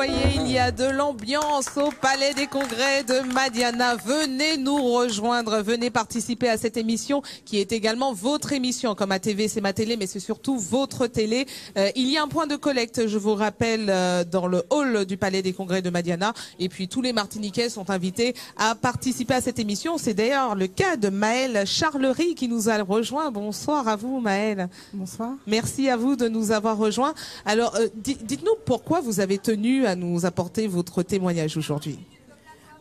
voyez, il y a de l'ambiance au Palais des Congrès de Madiana. Venez nous rejoindre, venez participer à cette émission qui est également votre émission. Comme ATV, c'est ma télé, mais c'est surtout votre télé. Il y a un point de collecte, je vous rappelle, dans le hall du Palais des Congrès de Madiana. Et puis tous les Martiniquais sont invités à participer à cette émission. C'est d'ailleurs le cas de Maëlle Charlery qui nous a rejoint. Bonsoir à vous, Maëlle. Bonsoir. Merci à vous de nous avoir rejoints. Alors, dites-nous pourquoi vous avez tenu à nous apporter votre témoignage aujourd'hui.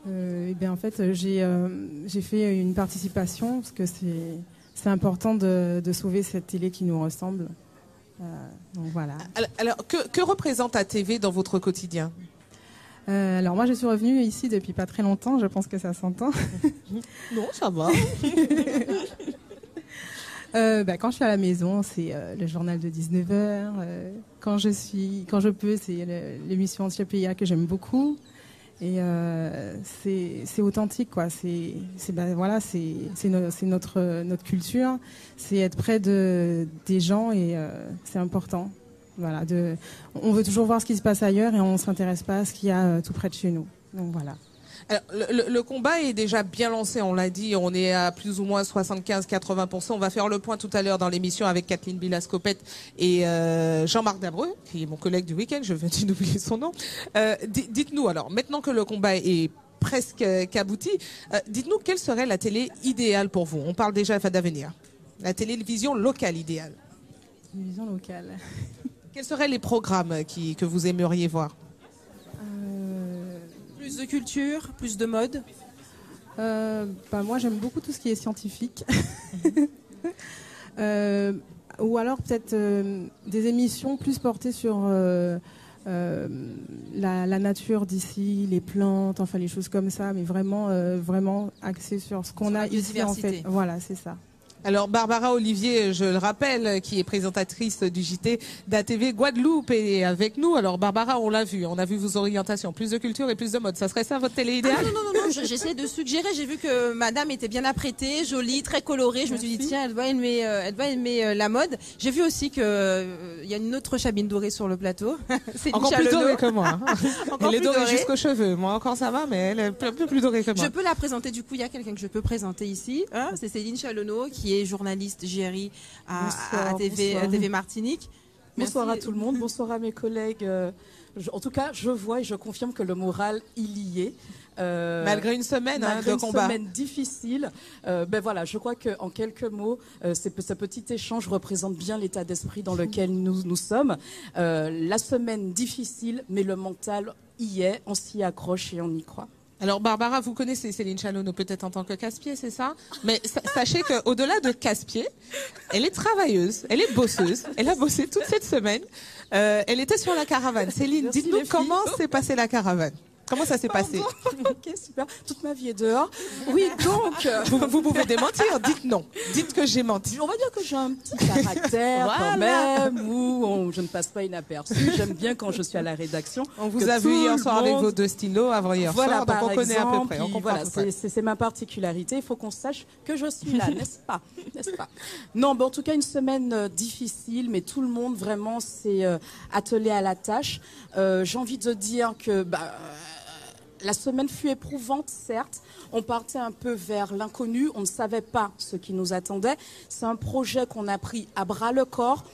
Eh bien, en fait, j'ai fait une participation parce que c'est important de sauver cette télé qui nous ressemble. Donc voilà. Alors, que représente ATV dans votre quotidien? Alors moi, je suis revenue ici depuis pas très longtemps. Je pense que ça s'entend. Non, ça va. Quand je suis à la maison, c'est le journal de 19h. Quand je peux, c'est l'émission Anti-PIA que j'aime beaucoup. Et c'est authentique, quoi. C'est notre culture. C'est être près des gens et c'est important. Voilà. On veut toujours voir ce qui se passe ailleurs et on ne s'intéresse pas à ce qu'il y a tout près de chez nous. Donc voilà. Alors, le combat est déjà bien lancé, on l'a dit, on est à plus ou moins 75-80%. On va faire le point tout à l'heure dans l'émission avec Kathleen Bilascopette et Jean-Marc Dabreux, qui est mon collègue du week-end, je viens d'oublier son nom. Dites-nous alors, maintenant que le combat est presque abouti, dites-nous quelle serait la télé idéale pour vous. On parle déjà d'avenir. La télévision locale idéale. Télévision locale. Quels seraient les programmes que vous aimeriez voir? Plus de culture, plus de mode. Moi, j'aime beaucoup tout ce qui est scientifique. Ou alors peut-être des émissions plus portées sur la nature d'ici, les plantes, enfin les choses comme ça, mais vraiment axées sur ce qu'on a ici en fait. Voilà, c'est ça. Alors Barbara Olivier, je le rappelle, qui est présentatrice du JT d'ATV Guadeloupe est avec nous. Alors Barbara, on l'a vu, on a vu vos orientations, plus de culture et plus de mode. Ça serait ça votre télé idéale? Non, j'essaie de suggérer. J'ai vu que madame était bien apprêtée, jolie, très colorée. Je me suis dit tiens, elle va aimer la mode. J'ai vu aussi que il y a une autre Chabine dorée sur le plateau. C'est encore plus dorée que moi. Elle est dorée jusqu'aux cheveux. Moi encore ça va, mais elle est un peu plus dorée que moi. Je peux la présenter du coup. Il y a quelqu'un que je peux présenter ici. C'est Céline Chalonneau qui est journaliste GRI à ATV Martinique. Bonsoir à tout le monde, bonsoir à mes collègues. En tout cas, je vois et je confirme que le moral, il y est. Malgré une semaine de combat. Malgré une semaine difficile. Voilà, je crois qu'en quelques mots, ce petit échange représente bien l'état d'esprit dans lequel nous sommes. La semaine difficile, mais le mental y est, on s'y accroche et on y croit. Alors Barbara, vous connaissez Céline Chalonneau peut-être en tant que casse-pied, c'est ça? Mais sachez qu'au-delà de casse-pied, elle est travailleuse, elle est bosseuse, elle a bossé toute cette semaine. Elle était sur la caravane. Céline, dites-nous comment s'est passée la caravane? Comment ça s'est passé? Ok, super. Toute ma vie est dehors. Oui, donc... Vous pouvez démentir, dites non. Dites que j'ai menti. On va dire que j'ai un petit caractère quand même, où je ne passe pas inaperçu. J'aime bien quand je suis à la rédaction. On vous a vu hier soir avec vos deux stylos, avant-hier soir, donc on connaît à peu près. Voilà, c'est ma particularité. Il faut qu'on sache que je suis là, n'est-ce pas? Non, en tout cas, une semaine difficile, mais tout le monde vraiment s'est attelé à la tâche. J'ai envie de dire que... la semaine fut éprouvante, certes. On partait un peu vers l'inconnu. On ne savait pas ce qui nous attendait. C'est un projet qu'on a pris à bras le corps,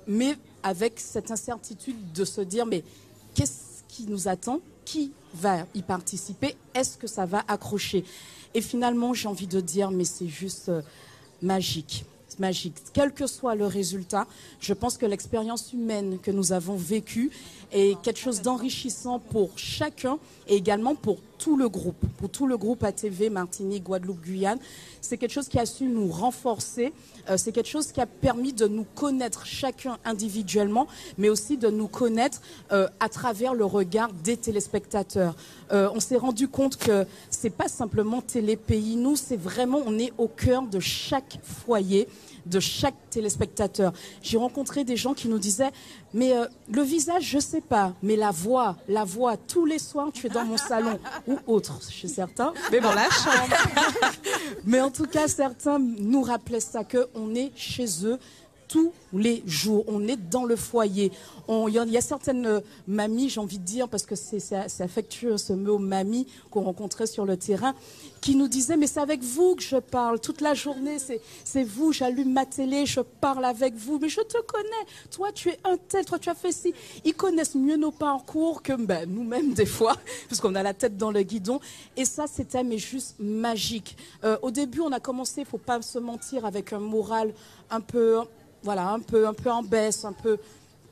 mais avec cette incertitude de se dire, mais qu'est-ce qui nous attend? Qui va y participer? Est-ce que ça va accrocher? Et finalement, j'ai envie de dire, mais c'est juste magique. Magique. Quel que soit le résultat, je pense que l'expérience humaine que nous avons vécue est quelque chose d'enrichissant pour chacun et également pour tout le groupe ATV, Martinique, Guadeloupe, Guyane. C'est quelque chose qui a su nous renforcer, c'est quelque chose qui a permis de nous connaître chacun individuellement, mais aussi de nous connaître à travers le regard des téléspectateurs. On s'est rendu compte que c'est pas simplement Télé-Pays, nous, c'est vraiment, on est au cœur de chaque foyer, de chaque téléspectateur. J'ai rencontré des gens qui nous disaient, mais le visage, je sais pas, mais la voix, tous les soirs, tu es dans mon salon, ou autre, chez certains. Mais bon, la chambre. Mais en tout cas, certains nous rappelaient ça, qu'on est chez eux tous les jours. On est dans le foyer. Il y a certaines mamies, j'ai envie de dire, parce que c'est affectueux ce mot mamie qu'on rencontrait sur le terrain, qui nous disaient mais c'est avec vous que je parle toute la journée, c'est vous, j'allume ma télé, je parle avec vous, mais je te connais, toi tu es un tel, toi tu as fait ci. Ils connaissent mieux nos parcours que nous-mêmes des fois, parce qu'on a la tête dans le guidon. Et ça c'était mais juste magique. Au début on a commencé, faut pas se mentir, avec un moral un peu en baisse, un peu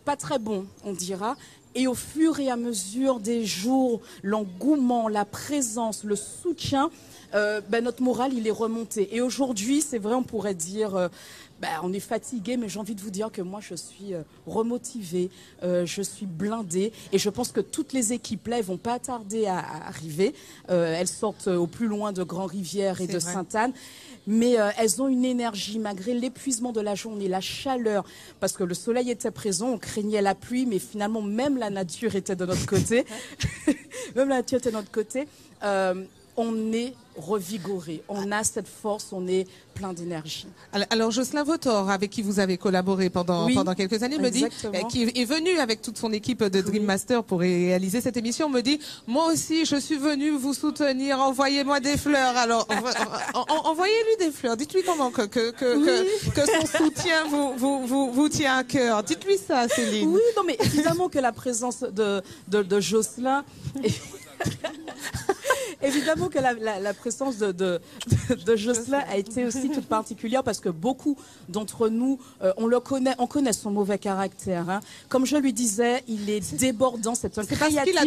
pas très bon, on dira. Et au fur et à mesure des jours, l'engouement, la présence, le soutien, notre moral, il est remonté. Et aujourd'hui, c'est vrai, on pourrait dire, on est fatigué, mais j'ai envie de vous dire que moi, je suis remotivée, je suis blindée. Et je pense que toutes les équipes-là, elles vont pas tarder à arriver. Elles sortent au plus loin de Grand-Rivière et de Sainte-Anne. Mais elles ont une énergie, malgré l'épuisement de la journée, la chaleur, parce que le soleil était présent, on craignait la pluie, mais finalement, même la nature était de notre côté. Même la nature était de notre côté. On est revigoré, on a cette force, on est plein d'énergie. Alors Jocelyn Votor, avec qui vous avez collaboré pendant quelques années, me dit, qui est venu avec toute son équipe de Dream Master pour réaliser cette émission, me dit, moi aussi je suis venu vous soutenir, envoyez-moi des fleurs. Alors envoyez-lui des fleurs, dites-lui comment que son soutien vous tient à cœur. Dites-lui ça, Céline. Oui, non mais évidemment que la présence de Jocelyn... Évidemment que la présence de Jocelyn a été aussi toute particulière parce que beaucoup d'entre nous, on connaît son mauvais caractère. Hein. Comme je lui disais, il est débordant, c'est un créatif. Parce qu'il a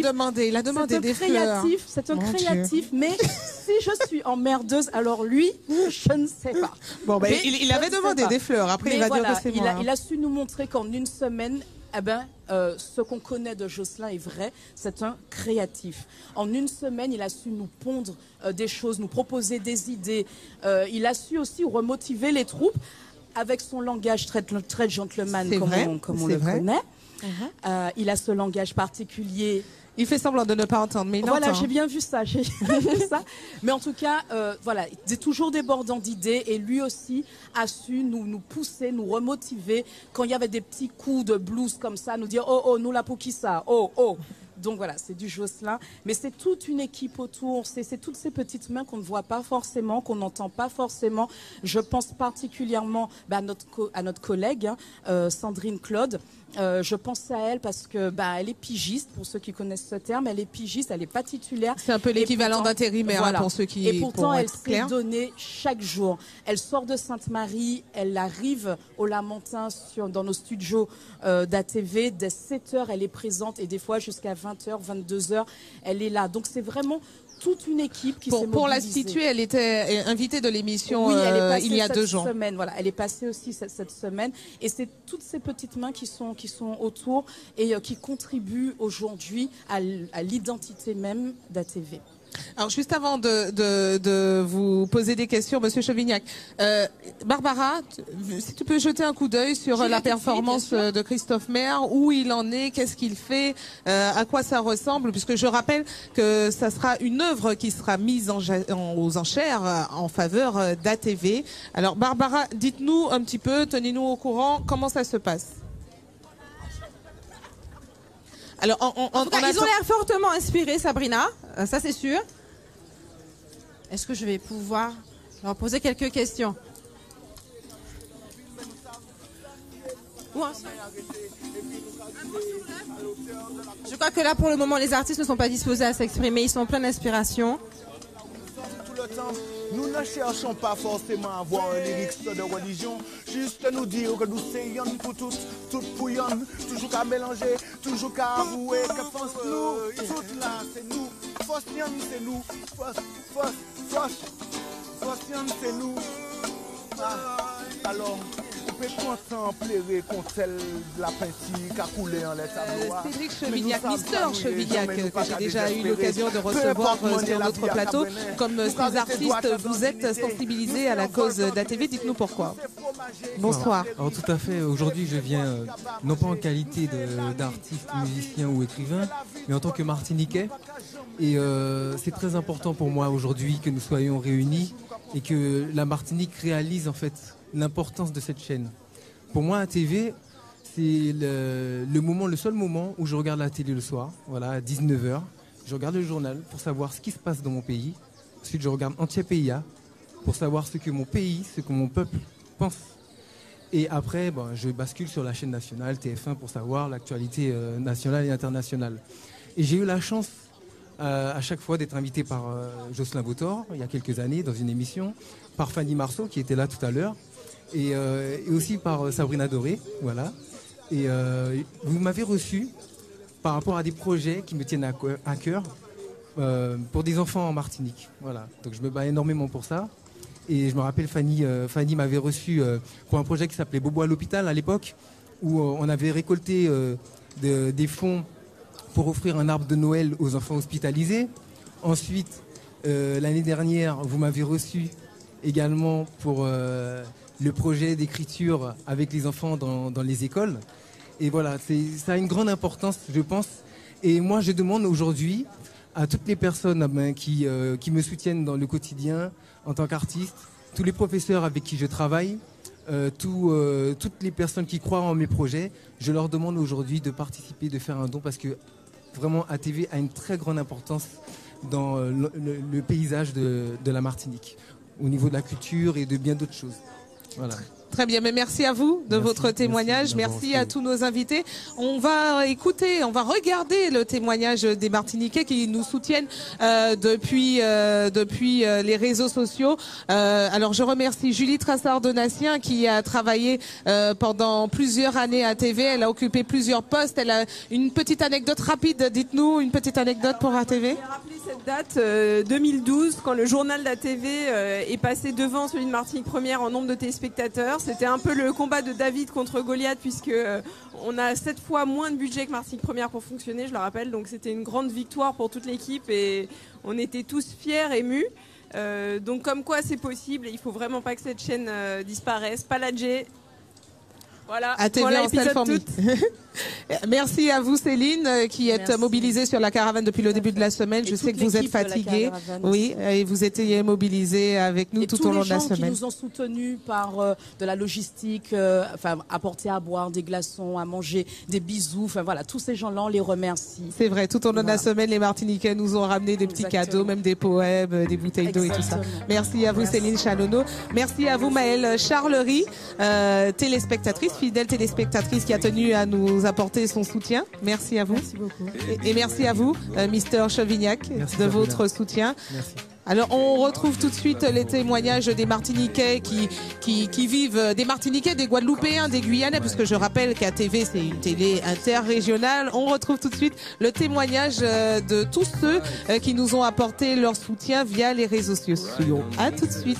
demandé, des fleurs. C'est un créatif, mais si je suis emmerdeuse, alors lui, je ne sais pas. Bon, il avait demandé des fleurs, après mais il va dire que c'est moi. Il a su nous montrer qu'en une semaine, ce qu'on connaît de Jocelyn est vrai, c'est un créatif. En une semaine, il a su nous pondre des choses, nous proposer des idées. Il a su aussi remotiver les troupes avec son langage très gentleman, comme on le connaît. Il a ce langage particulier. Il fait semblant de ne pas entendre, mais il voilà, entend. J'ai bien vu ça. Mais en tout cas, il est toujours débordant d'idées et lui aussi a su nous pousser, nous remotiver. Quand il y avait des petits coups de blues comme ça, nous dire « Oh, nous la pour qui ça ? Oh !» Donc voilà, c'est du Jocelyn. Mais c'est toute une équipe autour. C'est toutes ces petites mains qu'on ne voit pas forcément, qu'on n'entend pas forcément. Je pense particulièrement à notre collègue, Sandrine Claude. Je pense à elle parce que elle est pigiste, pour ceux qui connaissent ce terme. Elle est pigiste, elle n'est pas titulaire. C'est un peu l'équivalent d'intérimaire pour ceux qui... Et pourtant, elle s'est donnée chaque jour. Elle sort de Sainte-Marie, elle arrive au Lamentin dans nos studios d'ATV. Dès 7h, elle est présente et des fois jusqu'à 20h, 22h, elle est là. Donc c'est vraiment toute une équipe qui s'est mobilisée. Pour la situer, elle était invitée de l'émission il y a 2 jours. Elle est passée aussi cette semaine. Et c'est toutes ces petites mains qui sont autour et qui contribuent aujourd'hui à l'identité même d'ATV. Alors juste avant de vous poser des questions, Monsieur Chevignac, Barbara, si tu peux jeter un coup d'œil sur la performance de Christophe Maire, où il en est, qu'est-ce qu'il fait, à quoi ça ressemble, puisque je rappelle que ça sera une œuvre qui sera mise aux enchères en faveur d'ATV. Alors Barbara, dites-nous un petit peu, tenez-nous au courant, comment ça se passe? Alors, en tout cas, ils ont l'air fortement inspirés, Sabrina, ça c'est sûr. Est-ce que je vais pouvoir leur poser quelques questions? Je crois que là, pour le moment, les artistes ne sont pas disposés à s'exprimer, ils sont pleins d'inspiration. Nous ne cherchons pas forcément à avoir un lyrics de religion, juste nous dire que nous sommes pour toutes pour yon, toujours qu'à mélanger, toujours qu'à avouer que force nous, toutes là c'est nous, force yon c'est nous, force yon c'est nous. Alors, on peut contempler contre celle de la peinture qui a coulé en l'état. Cédric Chevignac, Mister Chevignac, que j'ai déjà eu l'occasion de recevoir sur notre plateau. Comme ces artistes, vous êtes sensibilisés à la cause d'ATV, dites-nous pourquoi. Bonsoir. Alors tout à fait, aujourd'hui je viens, non pas en qualité d'artiste, musicien ou écrivain, mais en tant que Martiniquais. Et c'est très important pour moi aujourd'hui que nous soyons réunis et que la Martinique réalise en fait l'importance de cette chaîne. Pour moi, la TV, c'est le seul moment où je regarde la télé le soir, voilà, à 19h. Je regarde le journal pour savoir ce qui se passe dans mon pays. Ensuite, je regarde Entier PIA pour savoir ce que mon pays, ce que mon peuple pense. Et après, je bascule sur la chaîne nationale, TF1, pour savoir l'actualité nationale et internationale. Et j'ai eu la chance à chaque fois d'être invité par Jocelyn Vautor, il y a quelques années, dans une émission, par Fanny Marceau, qui était là tout à l'heure, et aussi par Sabrina Doré, voilà. Et vous m'avez reçu par rapport à des projets qui me tiennent à cœur pour des enfants en Martinique, voilà. Donc je me bats énormément pour ça. Et je me rappelle, Fanny m'avait reçu pour un projet qui s'appelait Bobo à l'hôpital à l'époque, où on avait récolté des fonds pour offrir un arbre de Noël aux enfants hospitalisés. Ensuite, l'année dernière, vous m'avez reçu également pour le projet d'écriture avec les enfants dans les écoles. Et voilà, ça a une grande importance, je pense. Et moi, je demande aujourd'hui à toutes les personnes qui me soutiennent dans le quotidien en tant qu'artiste, tous les professeurs avec qui je travaille, toutes les personnes qui croient en mes projets, je leur demande aujourd'hui de participer, de faire un don, parce que vraiment ATV a une très grande importance dans le paysage de la Martinique, au niveau de la culture et de bien d'autres choses. Voilà. Très bien, mais merci à vous de votre témoignage. Merci à tous nos invités. On va regarder le témoignage des Martiniquais qui nous soutiennent depuis les réseaux sociaux. Alors je remercie Julie Trassard-Donatien qui a travaillé pendant plusieurs années à TV. Elle a occupé plusieurs postes. Elle a une petite anecdote rapide. Dites-nous une petite anecdote pour ATV. J'ai rappelé cette date 2012 quand le journal d'ATV est passé devant celui de Martinique Première en nombre de téléspectateurs. C'était un peu le combat de David contre Goliath, puisque on a 7 fois moins de budget que Martinique Première pour fonctionner, je le rappelle. Donc c'était une grande victoire pour toute l'équipe et on était tous fiers, émus. Donc comme quoi c'est possible et il faut vraiment pas que cette chaîne disparaisse. Paladjé. Voilà, ATV voilà en self-formé. Merci à vous Céline qui êtes mobilisée sur la caravane depuis le début de la semaine. Je sais que vous êtes fatiguée. Oui, et vous étiez mobilisée avec nous tout au long de la semaine. Qui nous ont soutenus par de la logistique, apporter à boire, des glaçons, à manger, des bisous. Enfin voilà, tous ces gens-là, on les remercie. C'est vrai, tout au long de la semaine, les Martiniquais nous ont ramené des petits cadeaux, même des poèmes, des bouteilles d'eau et tout ça. Merci à vous Céline Chanono. Merci à vous Maëlle Charlery, téléspectatrice, fidèle téléspectatrice qui a tenu à nous apporter son soutien. Merci à vous. Merci beaucoup. Et merci à vous, Mister Chevignac, de votre soutien. Merci. Alors, on retrouve tout de suite les témoignages des Martiniquais qui vivent, des Martiniquais, des Guadeloupéens, des Guyanais, puisque je rappelle qu'ATV, c'est une télé interrégionale. On retrouve tout de suite le témoignage de tous ceux qui nous ont apporté leur soutien via les réseaux sociaux. À tout de suite.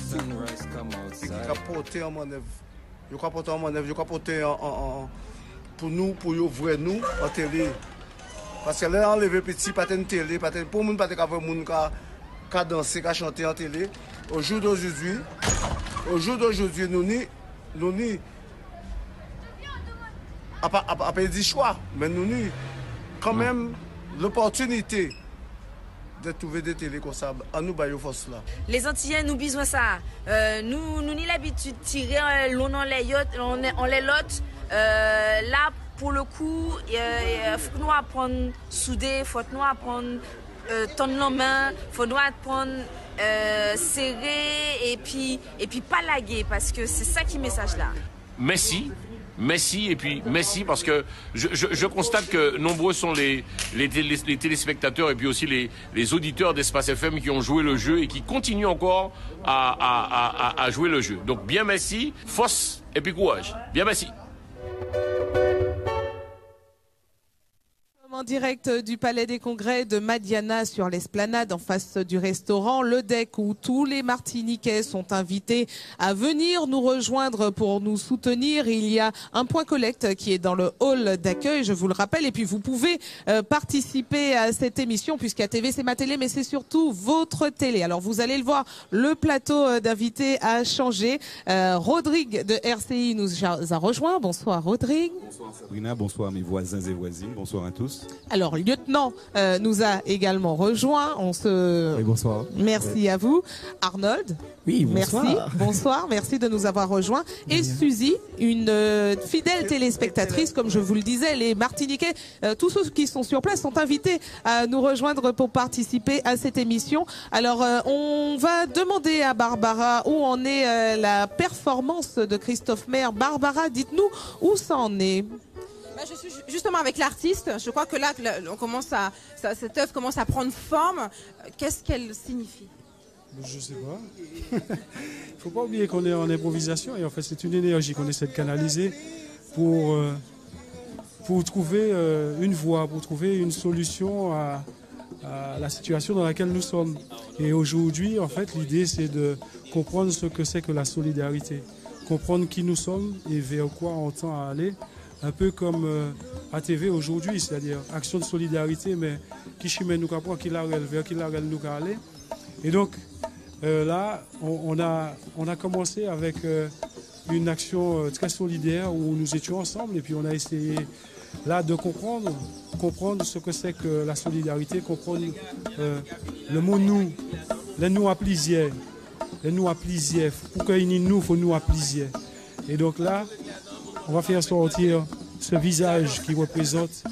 Je crois porter en manœuvre, je crois porter pour nous, pour ouvrir nous en télé. Parce que là, enlever petit, pas de télé, pour nous, pas de avoir monde qui danser, qui chanter en télé. Au jour d'aujourd'hui, nous n'y pas dit choix, mais nous n'y quand même l'opportunité de trouver des télés comme ça, à nous bailler force là. Les Antillais, nous besoin ça. Nous ni l'habitude de tirer l'on en les yachts, on les lots. Là, pour le coup, faut nous apprendre souder, faut nous apprendre tendre la main, faut nous apprendre serrer et puis pas laguer parce que c'est ça qui est message là. Merci et puis merci parce que je constate que nombreux sont les téléspectateurs et puis aussi les auditeurs d'Espace FM qui ont joué le jeu et qui continuent encore à jouer le jeu. Donc bien merci, force et puis courage. Bien merci. En direct du Palais des Congrès de Madiana sur l'esplanade en face du restaurant Le Deck où tous les Martiniquais sont invités à venir nous rejoindre pour nous soutenir. Il y a un point collecte qui est dans le hall d'accueil, je vous le rappelle, et puis vous pouvez participer à cette émission puisqu'ATV c'est ma télé mais c'est surtout votre télé. Alors vous allez le voir, le plateau d'invités a changé. Rodrigue de RCI nous a rejoint. Bonsoir Rodrigue. Bonsoir Sabrina, bonsoir mes voisins et voisines, bonsoir à tous. Alors, lieutenant nous a également rejoint. Oui, bonsoir. Merci à vous. Arnold. Oui, bonsoir. Merci. Bonsoir. Merci de nous avoir rejoints. Et Suzy, une fidèle téléspectatrice, comme je vous le disais, les Martiniquais, tous ceux qui sont sur place sont invités à nous rejoindre pour participer à cette émission. Alors, on va demander à Barbara où en est la performance de Christophe Maire. Barbara, dites-nous où ça en est. Je suis justement avec l'artiste. Je crois que là, cette œuvre commence à prendre forme. Qu'est-ce qu'elle signifie? Je sais pas. Il ne faut pas oublier qu'on est en improvisation et en fait c'est une énergie qu'on essaie de canaliser pour trouver une voie, pour trouver une solution à la situation dans laquelle nous sommes. Et aujourd'hui, en fait, l'idée c'est de comprendre ce que c'est que la solidarité, comprendre qui nous sommes et vers quoi on tend à aller. Un peu comme ATV aujourd'hui, c'est-à-dire action de solidarité, mais qui chimène nous capra, qui la vers qui la nous aller. Et donc là, on a commencé avec une action très solidaire où nous étions ensemble et puis on a essayé là de comprendre ce que c'est que la solidarité, comprendre le mot nous, les nous à plaisir, pour qu'il nous faut nous à plaisir. Et donc là, on va faire sortir ce visage qui représente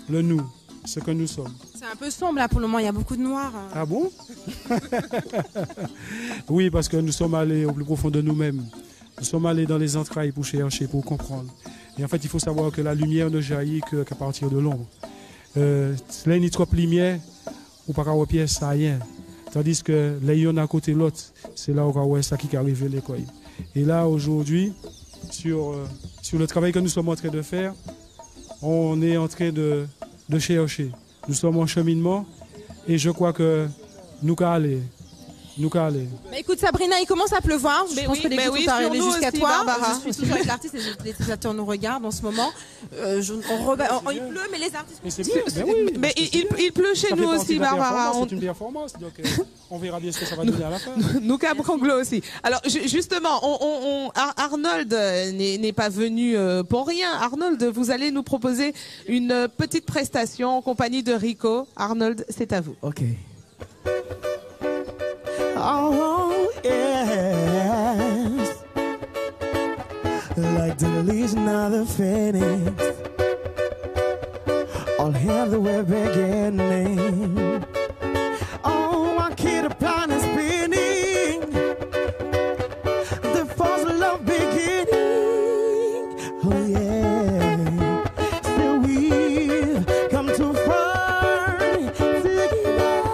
le nous, ce que nous sommes. C'est un peu sombre là pour le moment, il y a beaucoup de noir. Ah bon? Oui, parce que nous sommes allés au plus profond de nous-mêmes. Nous sommes allés dans les entrailles pour chercher, pour comprendre. Et en fait, il faut savoir que la lumière ne jaillit qu'à partir de l'ombre. Là, il y a trop de lumière, ou pas qu'à pièce, ça rien. Tandis que là, il y en a à côté de l'autre, c'est là où ça qui arrive l'école. Et là, aujourd'hui, sur le travail que nous sommes en train de faire, on est en train de chercher. Nous sommes en cheminement et je crois que nous qu'à aller. Mais écoute Sabrina, il commence à pleuvoir. Je pense que les sont arrivés jusqu'à toi. Barbara. Je suis toujours avec l'artiste et les téléspectateurs nous regardent en ce moment. Il pleut, mais les artistes. Mais il pleut chez nous aussi, Barbara. C'est une performance, donc on verra bien ce que ça va donner à la fin. Nous Cabranglo aussi. Alors justement, Arnold n'est pas venu pour rien. Arnold, vous allez nous proposer une petite prestation en compagnie de Rico. Arnold, c'est à vous. Ok. Oh, yes. Like the legion of the phoenix, all have the way beginning. Oh, I keep the planet spinning, the false love beginning. Oh, yeah. So we've come too far to give up.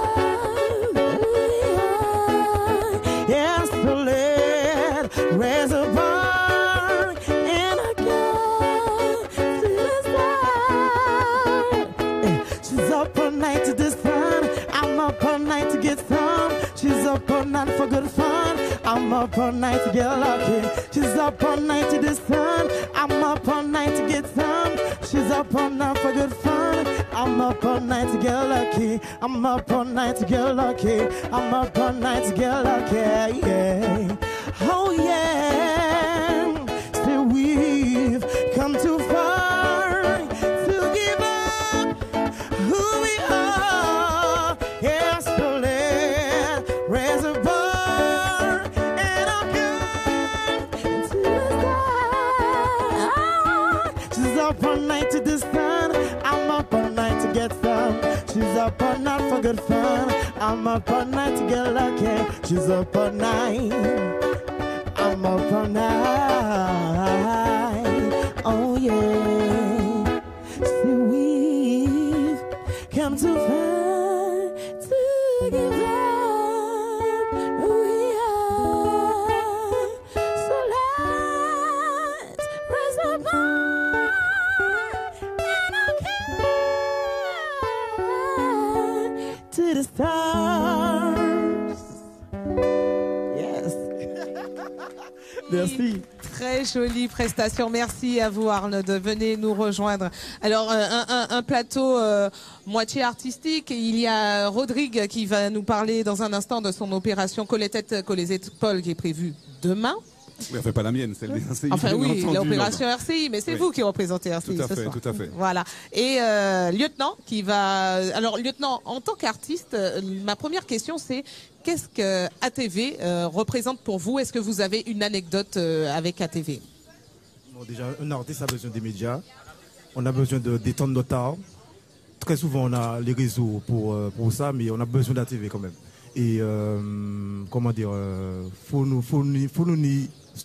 Yes, to let raise a bar and I go to the side. She's up all night to the sun. I'm up all night to get some. She's up all night for good fun. I'm up all night to get lucky. She's up all night to the sun. I'm up all night to get some. She's up all night for good fun. I'm up all night to get lucky. I'm up all night to get lucky. I'm up all night to get lucky. Yeah. Oh yeah. Still we've come too far to give up who we are. Yes, to let raise a bar and I'll come into the sky. She's up all night to the sun. I'm up all night to get some. She's up all night for good fun. I'm up all night to get lucky. She's up all night. I'm up all night. Oh yeah. See, we've come too far to give up who we are. So let's raise our bar and I'll come to the stars. Yes. Merci. Très jolie prestation. Merci à vous, Arnold. Venez nous rejoindre. Alors, un plateau moitié artistique. Il y a Rodrigue qui va nous parler dans un instant de son opération Coller tête, coller épaules qui est prévue demain. Oui, enfin pas la mienne, celle des RCI. Enfin oui, bien entendu, l'opération non. RCI, mais c'est Oui. vous qui représentez RCI Tout à ce fait, soir. tout à fait. Voilà. Et lieutenant qui va... Alors lieutenant, en tant qu'artiste, ma première question c'est qu'est-ce que ATV représente pour vous? Est-ce que vous avez une anecdote avec ATV? Bon, déjà, un artiste a besoin des médias. On a besoin de détendre notre art. Très souvent, on a les réseaux pour ça, mais on a besoin d'ATV quand même. Et comment dire, faut nous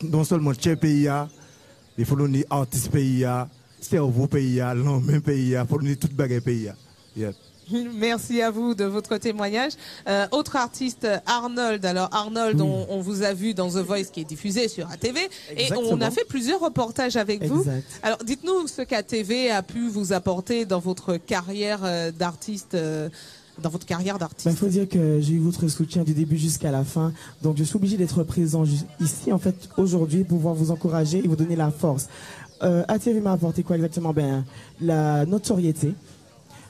non seulement tchè pays, mais faut nous artistes pays, cerveau pays, l'homme pays, faut nous toute bagarre pays. Yeah. Merci à vous de votre témoignage. Autre artiste, Arnold. Alors Arnold, on vous a vu dans The Voice qui est diffusé sur ATV et on a fait plusieurs reportages avec vous. Alors dites-nous ce qu'ATV a pu vous apporter dans votre carrière d'artiste. Il faut dire que j'ai eu votre soutien du début jusqu'à la fin. Donc je suis obligé d'être présent ici en fait aujourd'hui pour pouvoir vous encourager et vous donner la force. ATV m'a apporté quoi exactement? La notoriété,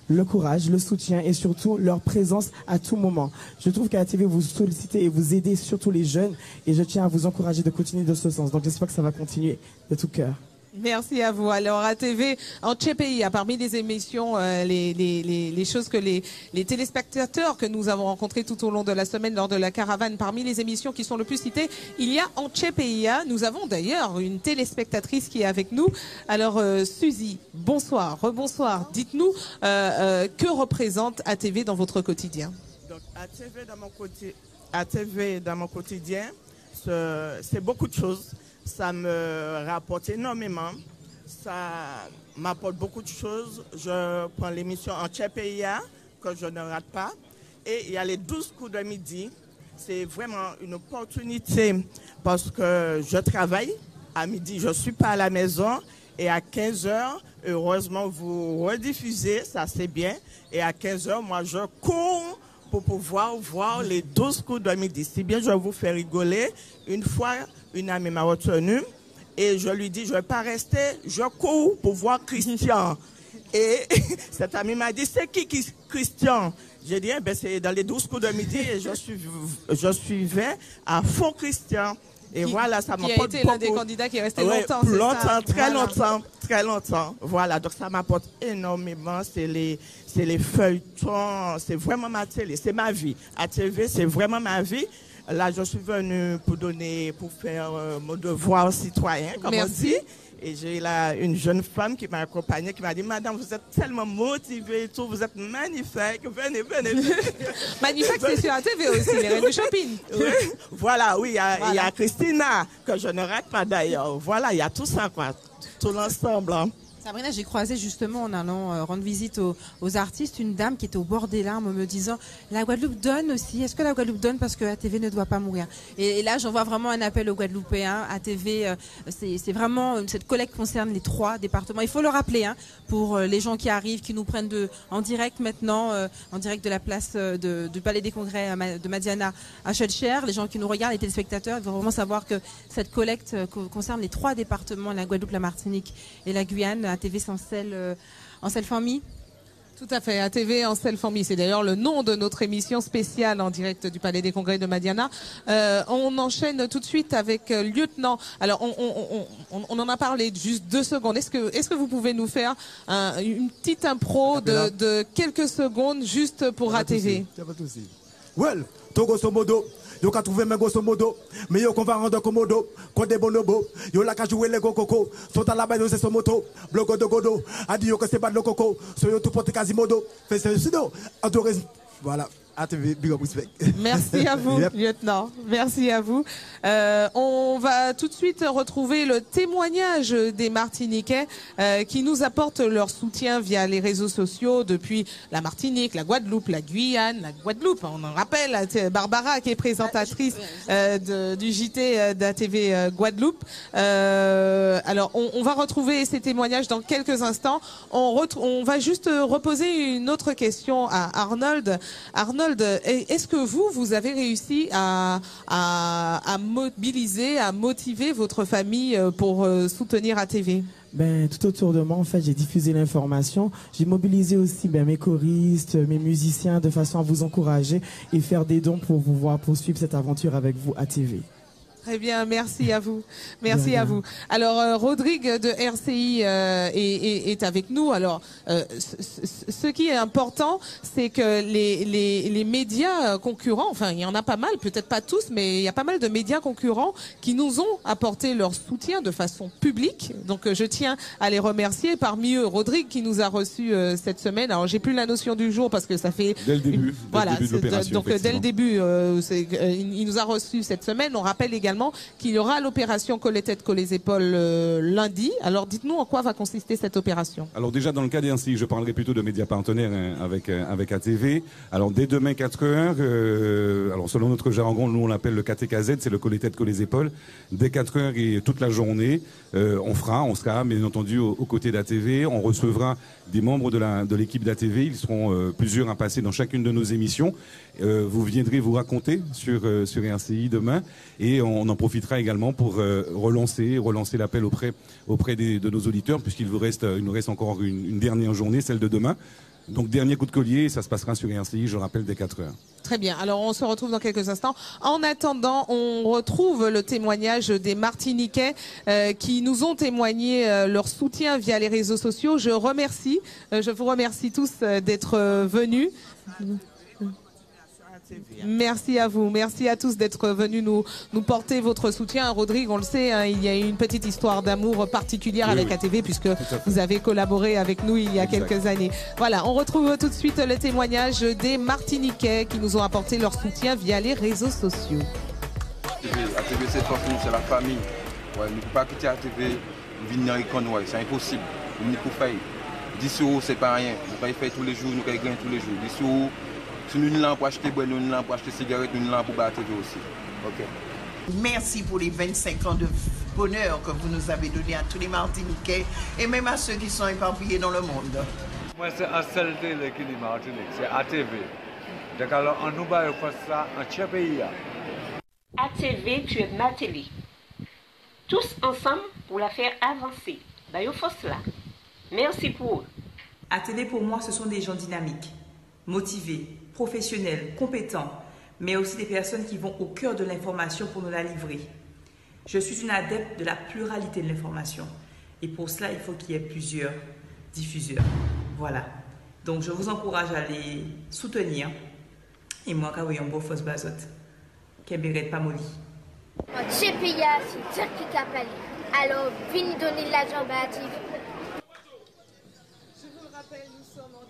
le courage, le soutien et surtout leur présence à tout moment. Je trouve qu'à ATV vous sollicitez et vous aidez surtout les jeunes et je tiens à vous encourager de continuer de ce sens. Donc j'espère que ça va continuer de tout cœur. Merci à vous. Alors ATV en tchè pays, parmi les émissions, les choses que les téléspectateurs que nous avons rencontrés tout au long de la semaine lors de la caravane, parmi les émissions qui sont le plus citées, il y a en tchè pays. Nous avons d'ailleurs une téléspectatrice qui est avec nous. Alors Suzy, bonsoir, rebonsoir. Dites-nous que représente ATV dans votre quotidien? Donc ATV dans mon quotidien, c'est beaucoup de choses. Ça me rapporte énormément, ça m'apporte beaucoup de choses. Je prends l'émission en tchè pays que je ne rate pas. Et il y a les 12 coups de midi. C'est vraiment une opportunité parce que je travaille. À midi, je ne suis pas à la maison. Et à 15h, heureusement, vous rediffusez, ça c'est bien. Et à 15h, moi, je cours pour pouvoir voir les 12 coups de midi. Si bien je vais vous faire rigoler. Une fois, une amie m'a retenu et je lui dis, je ne vais pas rester, je cours pour voir Christian. Et cette amie m'a dit, c'est qui Christian? J'ai dit, c'est dans les 12 coups de midi et je suivais à fond Christian. Et voilà, ça m'apporte beaucoup. Qui a été l'un des candidats qui est resté longtemps, c'est ça? Très longtemps. Voilà, donc ça m'apporte énormément. C'est les feuilletons, c'est vraiment ma télé, c'est ma vie. ATV, c'est vraiment ma vie. Là, je suis venue pour faire mon devoir citoyen, comme on dit. Et j'ai là une jeune femme qui m'a accompagnée, qui m'a dit, madame, vous êtes tellement motivée et tout, vous êtes magnifique, venez. Magnifique, c'est sur ATV aussi, les reines du shopping. Oui, voilà, oui, il y a Christina, que je ne rate pas d'ailleurs. Voilà, il y a tout ça, quoi, tout l'ensemble. Hein. Sabrina, j'ai croisé justement en allant rendre visite aux artistes une dame qui était au bord des larmes en me disant la Guadeloupe donne aussi. Est-ce que la Guadeloupe donne parce que ATV ne doit pas mourir? Et là, j'envoie vraiment un appel aux Guadeloupéens. ATV, c'est vraiment cette collecte concerne les 3 départements. Il faut le rappeler pour les gens qui arrivent, qui nous prennent en direct maintenant, en direct de la place du Palais des Congrès de Madiana à Schœlcher. Les gens qui nous regardent, les téléspectateurs, ils vont vraiment savoir que cette collecte concerne les 3 départements, la Guadeloupe, la Martinique et la Guyane. ATV en self-famille. Tout à fait, ATV en self-famille. C'est d'ailleurs le nom de notre émission spéciale en direct du Palais des Congrès de Madiana. On enchaîne tout de suite avec lieutenant. Alors, on en a parlé juste 2 secondes. Est-ce que vous pouvez nous faire une petite impro de quelques secondes juste pour ATV? Well, to grosso modo, yo ka trouvé mes grosso modo, mais yo qu'on va rendre commodo, qu'on des bonobo, yo la ka jouer les go coco, sont à la base c'est son moto, bloco de godo, a dit yo que c'est pas de coco, so yo tout porte quasimodo, fait c'est sinon, autorisme, voilà. ATV, big up respect. Merci à vous, lieutenant. Merci à vous. On va tout de suite retrouver le témoignage des Martiniquais qui nous apportent leur soutien via les réseaux sociaux depuis la Martinique, la Guadeloupe, la Guyane, la Guadeloupe. On en rappelle, Barbara qui est présentatrice du JT d'ATV Guadeloupe. Alors, on va retrouver ces témoignages dans quelques instants. On va juste reposer une autre question à Arnold. Arnold, est-ce que vous avez réussi à mobiliser, à motiver votre famille pour soutenir ATV? Tout autour de moi, en fait, j'ai diffusé l'information. J'ai mobilisé aussi mes choristes, mes musiciens, de façon à vous encourager et faire des dons pour pouvoir poursuivre cette aventure avec vous, ATV. Très bien, merci à vous. Merci à vous. Alors, Rodrigue de RCI est avec nous. Alors, ce qui est important, c'est que les médias concurrents, enfin, il y en a pas mal, peut-être pas tous, mais il y a pas mal de médias concurrents qui nous ont apporté leur soutien de façon publique. Donc, je tiens à les remercier. Parmi eux, Rodrigue qui nous a reçus cette semaine. Alors, j'ai plus la notion du jour parce que ça fait... Dès le début. Voilà. Dès le début de l'opération, donc, dès le début, il nous a reçus cette semaine. On rappelle également qu'il y aura l'opération Coller tête, coller épaules lundi. Alors dites-nous en quoi va consister cette opération. Alors déjà dans le cas d'RCI, je parlerai plutôt de médias partenaires avec ATV. Alors dès demain 4h, alors selon notre jargon, nous on l'appelle le KTKZ, c'est le Coller tête, coller épaules. Dès 4h et toute la journée, on sera bien entendu aux côtés d'ATV. On recevra des membres de l'équipe d'ATV. Ils seront plusieurs à passer dans chacune de nos émissions. Vous viendrez vous raconter sur RCI demain et on en profitera également pour relancer l'appel auprès de nos auditeurs puisqu'il nous reste encore une dernière journée, celle de demain. Donc dernier coup de collier, ça se passera sur RCI, je rappelle, dès 4h. Très bien, alors on se retrouve dans quelques instants. En attendant, on retrouve le témoignage des Martiniquais qui nous ont témoigné leur soutien via les réseaux sociaux. Je vous remercie tous d'être venus. Merci à vous, merci à tous d'être venus nous porter votre soutien. Rodrigue, on le sait, hein, il y a une petite histoire d'amour particulière avec ATV puisque vous avez collaboré avec nous il y a quelques années. Voilà, on retrouve tout de suite le témoignage des Martiniquais qui nous ont apporté leur soutien via les réseaux sociaux. ATV c'est force, c'est la famille. Ouais, nous ne pouvons pas quitter ATV, venir avec nous, c'est impossible. Nous ne pouvons pas faire. 10 euros, c'est pas rien. Nous pouvons faire tous les jours, nous pouvons gagner tous les jours. 10 euros. Si nous l'avons pour acheter bois, nous l'avons pour acheter cigarettes, nous l'avons pour battre aussi. Okay. Merci pour les 25 ans de bonheur que vous nous avez donné à tous les Martiniquais et même à ceux qui sont éparpillés dans le monde. Moi, c'est ACLT qui est Martinique, c'est ATV. Donc alors, on nous va faire ça en chaque pays. ATV, tu es ma télé. Tous ensemble pour la faire avancer. D'ailleurs, faut cela. Merci pour eux. ATV, pour moi, ce sont des gens dynamiques, motivés, professionnels, compétents, mais aussi des personnes qui vont au cœur de l'information pour nous la livrer. Je suis une adepte de la pluralité de l'information et pour cela, il faut qu'il y ait plusieurs diffuseurs. Voilà. Donc, je vous encourage à les soutenir et moi, quand vous avez un beau fausse bazote, qui n'est pas molly. CPIA, c'est ça qui t'appelle. Alors, viens donner l'argent à ATV.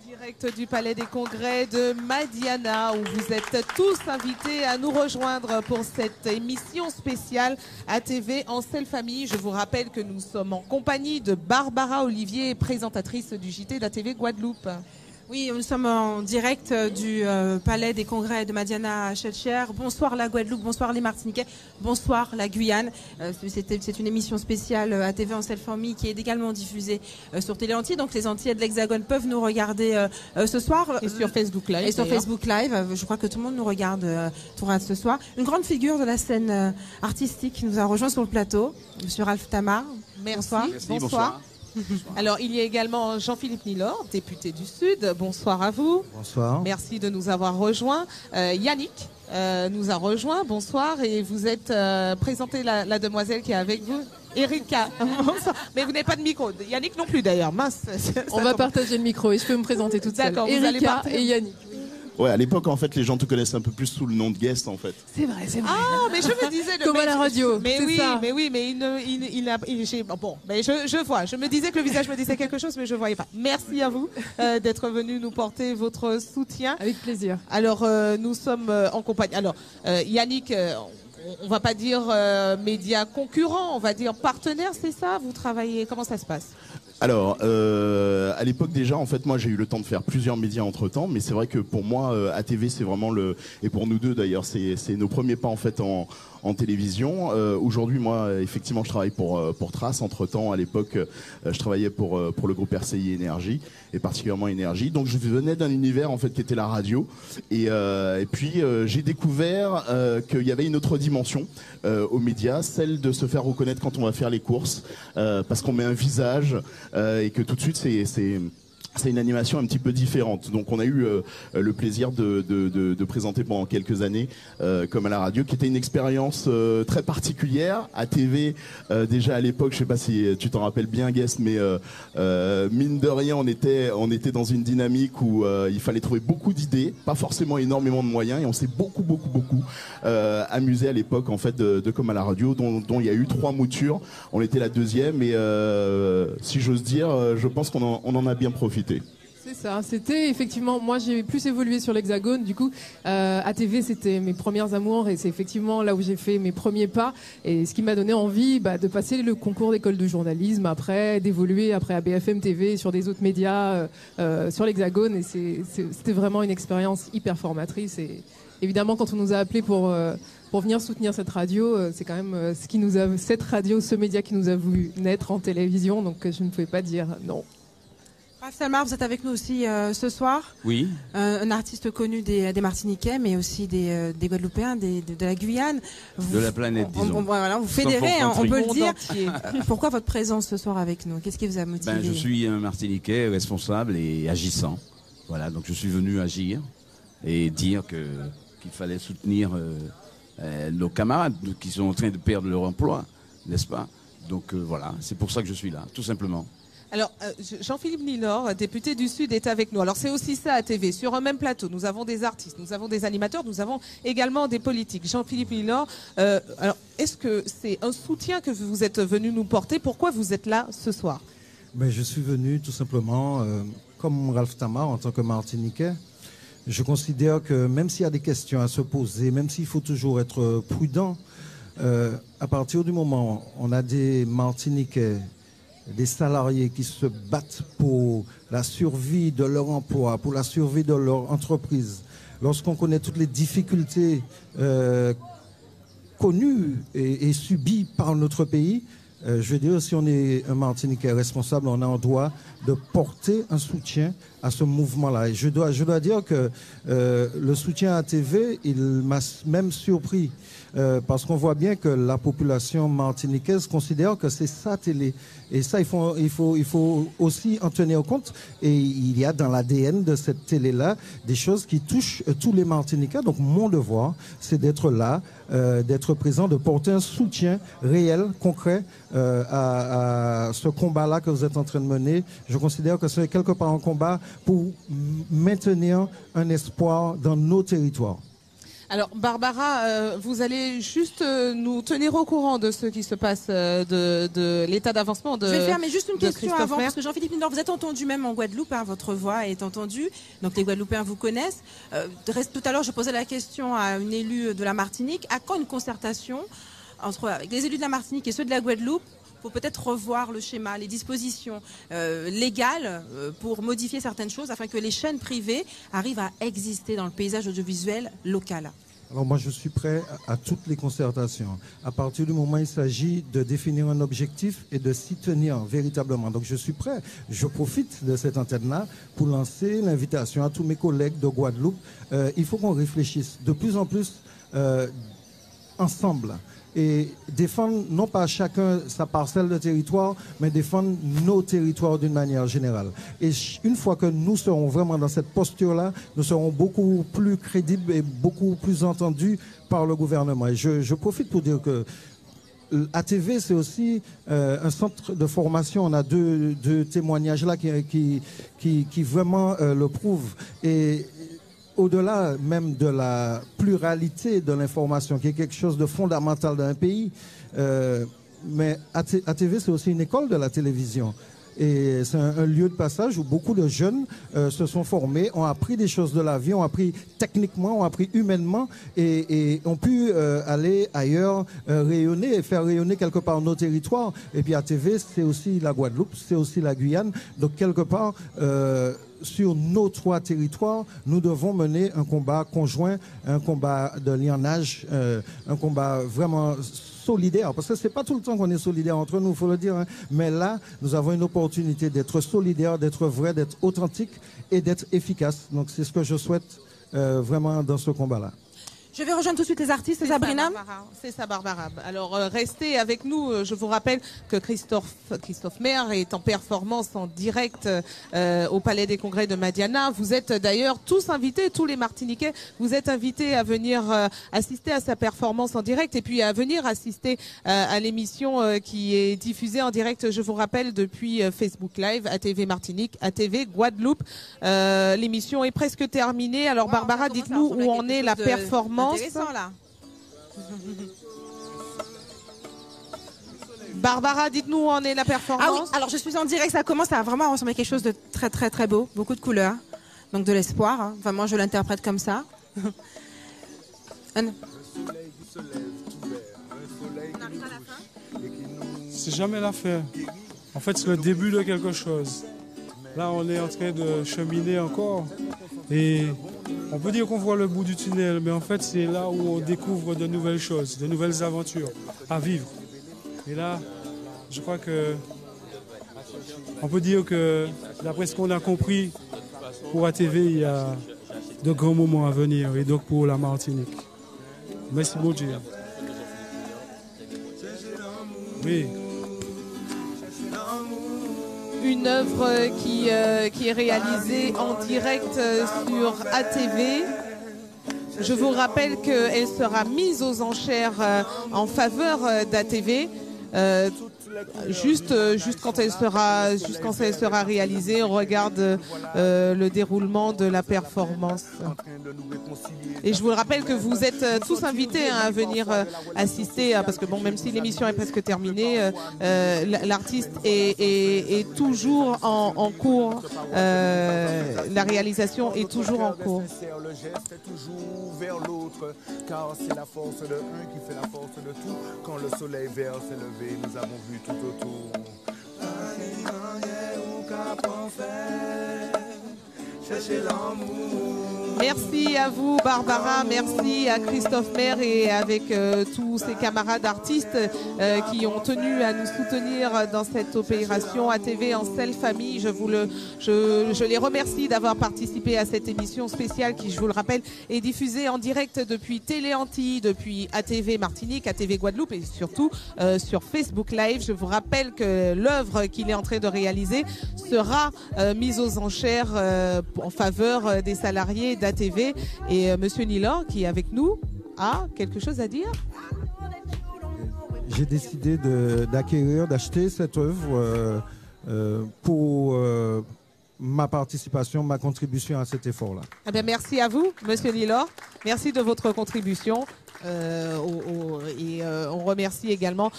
Direct du Palais des Congrès de Madiana où vous êtes tous invités à nous rejoindre pour cette émission spéciale ATV en seule famille. Je vous rappelle que nous sommes en compagnie de Barbara Olivier, présentatrice du JT d'ATV Guadeloupe. Oui, nous sommes en direct du Palais des Congrès de Madiana à Chelcher. Bonsoir la Guadeloupe, bonsoir les Martiniquais, bonsoir la Guyane. C'est une émission spéciale ATV en seule famille qui est également diffusée sur Télé Antille. Donc les Antillais de l'Hexagone peuvent nous regarder ce soir. Et sur Facebook Live. Et sur Facebook Live. Je crois que tout le monde nous regarde ce soir. Une grande figure de la scène artistique nous a rejoint sur le plateau, Monsieur Ralph Tamar. Merci. Bonsoir. Merci, bonsoir. Alors, il y a également Jean-Philippe Nilor, député du Sud. Bonsoir à vous. Bonsoir. Merci de nous avoir rejoints. Yannick nous a rejoint. Bonsoir. Et vous êtes présentez la demoiselle qui est avec vous. Erika. Bonsoir. Mais vous n'avez pas de micro. Yannick non plus d'ailleurs. Mince. On va partager le micro et je peux me présenter toute seule. D'accord. Erika et Yannick. Ouais, à l'époque, en fait, les gens te connaissent un peu plus sous le nom de guest, en fait. C'est vrai, c'est vrai. Ah, mais je me disais... Comme à la radio, mais oui, ça. Mais oui, mais bon, mais je vois. Je me disais que le visage me disait quelque chose, mais je ne voyais pas. Merci à vous d'être venu nous porter votre soutien. Avec plaisir. Alors, nous sommes en compagnie... Alors, Yannick... on va pas dire médias concurrents, on va dire partenaires, c'est ça? Vous travaillez, comment ça se passe? Alors, à l'époque déjà, en fait, moi j'ai eu le temps de faire plusieurs médias entre-temps, mais c'est vrai que pour moi, ATV c'est vraiment et pour nous deux d'ailleurs, c'est nos premiers pas en fait en télévision. Aujourd'hui, moi, effectivement, je travaille pour Trace. Entre-temps, à l'époque, je travaillais pour le groupe RCI Énergie, et particulièrement Énergie. Donc, je venais d'un univers, en fait, qui était la radio. Et puis, j'ai découvert qu'il y avait une autre dimension aux médias, celle de se faire reconnaître quand on va faire les courses, parce qu'on met un visage, et que tout de suite, c'est une animation un petit peu différente. Donc on a eu le plaisir de présenter pendant quelques années comme à la radio, qui était une expérience très particulière. À TV, déjà à l'époque, je sais pas si tu t'en rappelles bien, Guess, mais mine de rien, on était dans une dynamique où il fallait trouver beaucoup d'idées, pas forcément énormément de moyens, et on s'est beaucoup amusé à l'époque en fait de comme à la radio, dont il y a eu 3 moutures. On était la 2e, et si j'ose dire, je pense qu'on en a bien profité. C'est ça, c'était effectivement, moi j'ai plus évolué sur l'Hexagone, du coup ATV c'était mes premières amours et c'est effectivement là où j'ai fait mes premiers pas et ce qui m'a donné envie de passer le concours d'école de journalisme après, d'évoluer après à BFM TV, sur des autres médias, sur l'Hexagone, et c'était vraiment une expérience hyper formatrice. Et évidemment quand on nous a appelés pour venir soutenir cette radio, c'est quand même cette radio, ce média qui nous a voulu naître en télévision, donc je ne pouvais pas dire non. Raph Salmar, vous êtes avec nous aussi ce soir. Oui. Un artiste connu des Martiniquais, mais aussi des Guadeloupéens, de la Guyane. De la planète, disons. Voilà, vous fédérez, on peut le dire. Pourquoi votre présence ce soir avec nous? Qu'est-ce qui vous a motivé? Je suis un Martiniquais responsable et agissant. Voilà, donc je suis venu agir et dire qu'il fallait soutenir nos camarades qui sont en train de perdre leur emploi, n'est-ce pas? Donc voilà, c'est pour ça que je suis là, tout simplement. Alors, Jean-Philippe Nilor, député du Sud, est avec nous. Alors, c'est aussi ça à TV. Sur un même plateau, nous avons des artistes, nous avons des animateurs, nous avons également des politiques. Jean-Philippe Nilor, alors, est-ce que c'est un soutien que vous êtes venu nous porter? Pourquoi vous êtes là ce soir? Je suis venu tout simplement, comme Raph Salmar, en tant que Martiniquais. Je considère que même s'il y a des questions à se poser, même s'il faut toujours être prudent, à partir du moment où on a des Martiniquais, des salariés qui se battent pour la survie de leur emploi, pour la survie de leur entreprise, lorsqu'on connaît toutes les difficultés connues et subies par notre pays, je veux dire, si on est un Martiniquais responsable, on a en droit de porter un soutien à ce mouvement-là. Et je dois dire que le soutien à TV, il m'a même surpris. Parce qu'on voit bien que la population martiniquaise considère que c'est sa télé. Et ça, il faut aussi en tenir compte. Et il y a dans l'ADN de cette télé-là des choses qui touchent tous les Martiniquais. Donc mon devoir, c'est d'être là, d'être présent, de porter un soutien réel, concret à ce combat-là que vous êtes en train de mener. Je considère que c'est quelque part un combat pour maintenir un espoir dans nos territoires. Alors Barbara, vous allez juste nous tenir au courant de ce qui se passe de l'état d'avancement de. Je vais faire mais juste une question avant, Maire. parce que Jean-Philippe Nilor, vous êtes entendu même en Guadeloupe, votre voix est entendue, donc les Guadeloupéens vous connaissent. Tout à l'heure, je posais la question à une élue de la Martinique. À quand une concertation avec les élus de la Martinique et ceux de la Guadeloupe pour peut-être revoir le schéma, les dispositions légales pour modifier certaines choses afin que les chaînes privées arrivent à exister dans le paysage audiovisuel local? Alors moi, je suis prêt à toutes les concertations. À partir du moment où il s'agit de définir un objectif et de s'y tenir véritablement. Donc je suis prêt. Je profite de cette antenne-là pour lancer l'invitation à tous mes collègues de Guadeloupe. Il faut qu'on réfléchisse de plus en plus ensemble. Et défendre non pas chacun sa parcelle de territoire, mais défendre nos territoires d'une manière générale. Et une fois que nous serons vraiment dans cette posture-là, nous serons beaucoup plus crédibles et beaucoup plus entendus par le gouvernement. Et je profite pour dire que ATV, c'est aussi un centre de formation. On a deux témoignages là qui vraiment le prouvent. Et au-delà même de la pluralité de l'information, qui est quelque chose de fondamental dans un pays, mais ATV, c'est aussi une école de la télévision. Et c'est un lieu de passage où beaucoup de jeunes se sont formés, ont appris des choses de la vie, ont appris techniquement, ont appris humainement et ont pu aller ailleurs, rayonner et faire rayonner quelque part nos territoires. Et puis ATV, c'est aussi la Guadeloupe, c'est aussi la Guyane. Donc quelque part, sur nos 3 territoires, nous devons mener un combat conjoint, un combat de lionnage, un combat vraiment solidaire, parce que c'est pas tout le temps qu'on est solidaire entre nous, il faut le dire, hein. Mais là, nous avons une opportunité d'être solidaire, d'être vrai, d'être authentique et d'être efficace. Donc c'est ce que je souhaite vraiment dans ce combat-là. Je vais rejoindre tout de suite les artistes, Sabrina. C'est ça, Barbara. Alors, restez avec nous. Je vous rappelle que Christophe Maire est en performance en direct au Palais des Congrès de Madiana. Vous êtes d'ailleurs tous invités, tous les Martiniquais, vous êtes invités à venir assister à sa performance en direct et puis à venir assister à l'émission qui est diffusée en direct, je vous rappelle, depuis Facebook Live, ATV Martinique, ATV Guadeloupe. L'émission est presque terminée. Alors, Barbara, dites-nous où en est la performance. Intéressant là. Barbara, dites-nous où en est la performance. Ah oui, alors je suis en direct, ça commence à vraiment ressembler à quelque chose de très très très beau, beaucoup de couleurs, donc de l'espoir, hein. Enfin moi je l'interprète comme ça. C'est jamais la fin. En fait, c'est le début de quelque chose. Là, on est en train de cheminer encore et on peut dire qu'on voit le bout du tunnel, mais en fait, c'est là où on découvre de nouvelles choses, de nouvelles aventures à vivre. Et là, je crois que on peut dire que, d'après ce qu'on a compris, pour ATV, il y a de grands moments à venir, et donc pour la Martinique. Merci beaucoup. Oui. Une œuvre qui est réalisée en direct sur ATV. Je vous rappelle qu'elle sera mise aux enchères en faveur d'ATV. Juste quand elle sera réalisée, on regarde le déroulement de la performance. Et je vous rappelle que vous êtes tous invités à venir assister, parce que bon, même si l'émission est presque terminée, l'artiste est toujours en cours. La réalisation est toujours en cours. Le geste est toujours vers l'autre, car c'est la force de un qui fait la force de tout. Quand le soleil vert s'est levé, nous avons vu tout autour. Chercher l'amour. Merci à vous, Barbara. Merci à Christophe Maire et avec tous ses camarades artistes qui ont tenu à nous soutenir dans cette opération ATV en selle famille. Je les remercie d'avoir participé à cette émission spéciale qui, je vous le rappelle, est diffusée en direct depuis Télé Antilles, depuis ATV Martinique, ATV Guadeloupe et surtout sur Facebook Live. Je vous rappelle que l'œuvre qu'il est en train de réaliser sera mise aux enchères en faveur des salariés d'ATV. Et Monsieur Nilor, qui est avec nous, a quelque chose à dire? J'ai décidé d'acheter cette œuvre pour ma participation, ma contribution à cet effort-là. Eh bien, merci à vous, Monsieur Nilor. Merci de votre contribution. Et on remercie également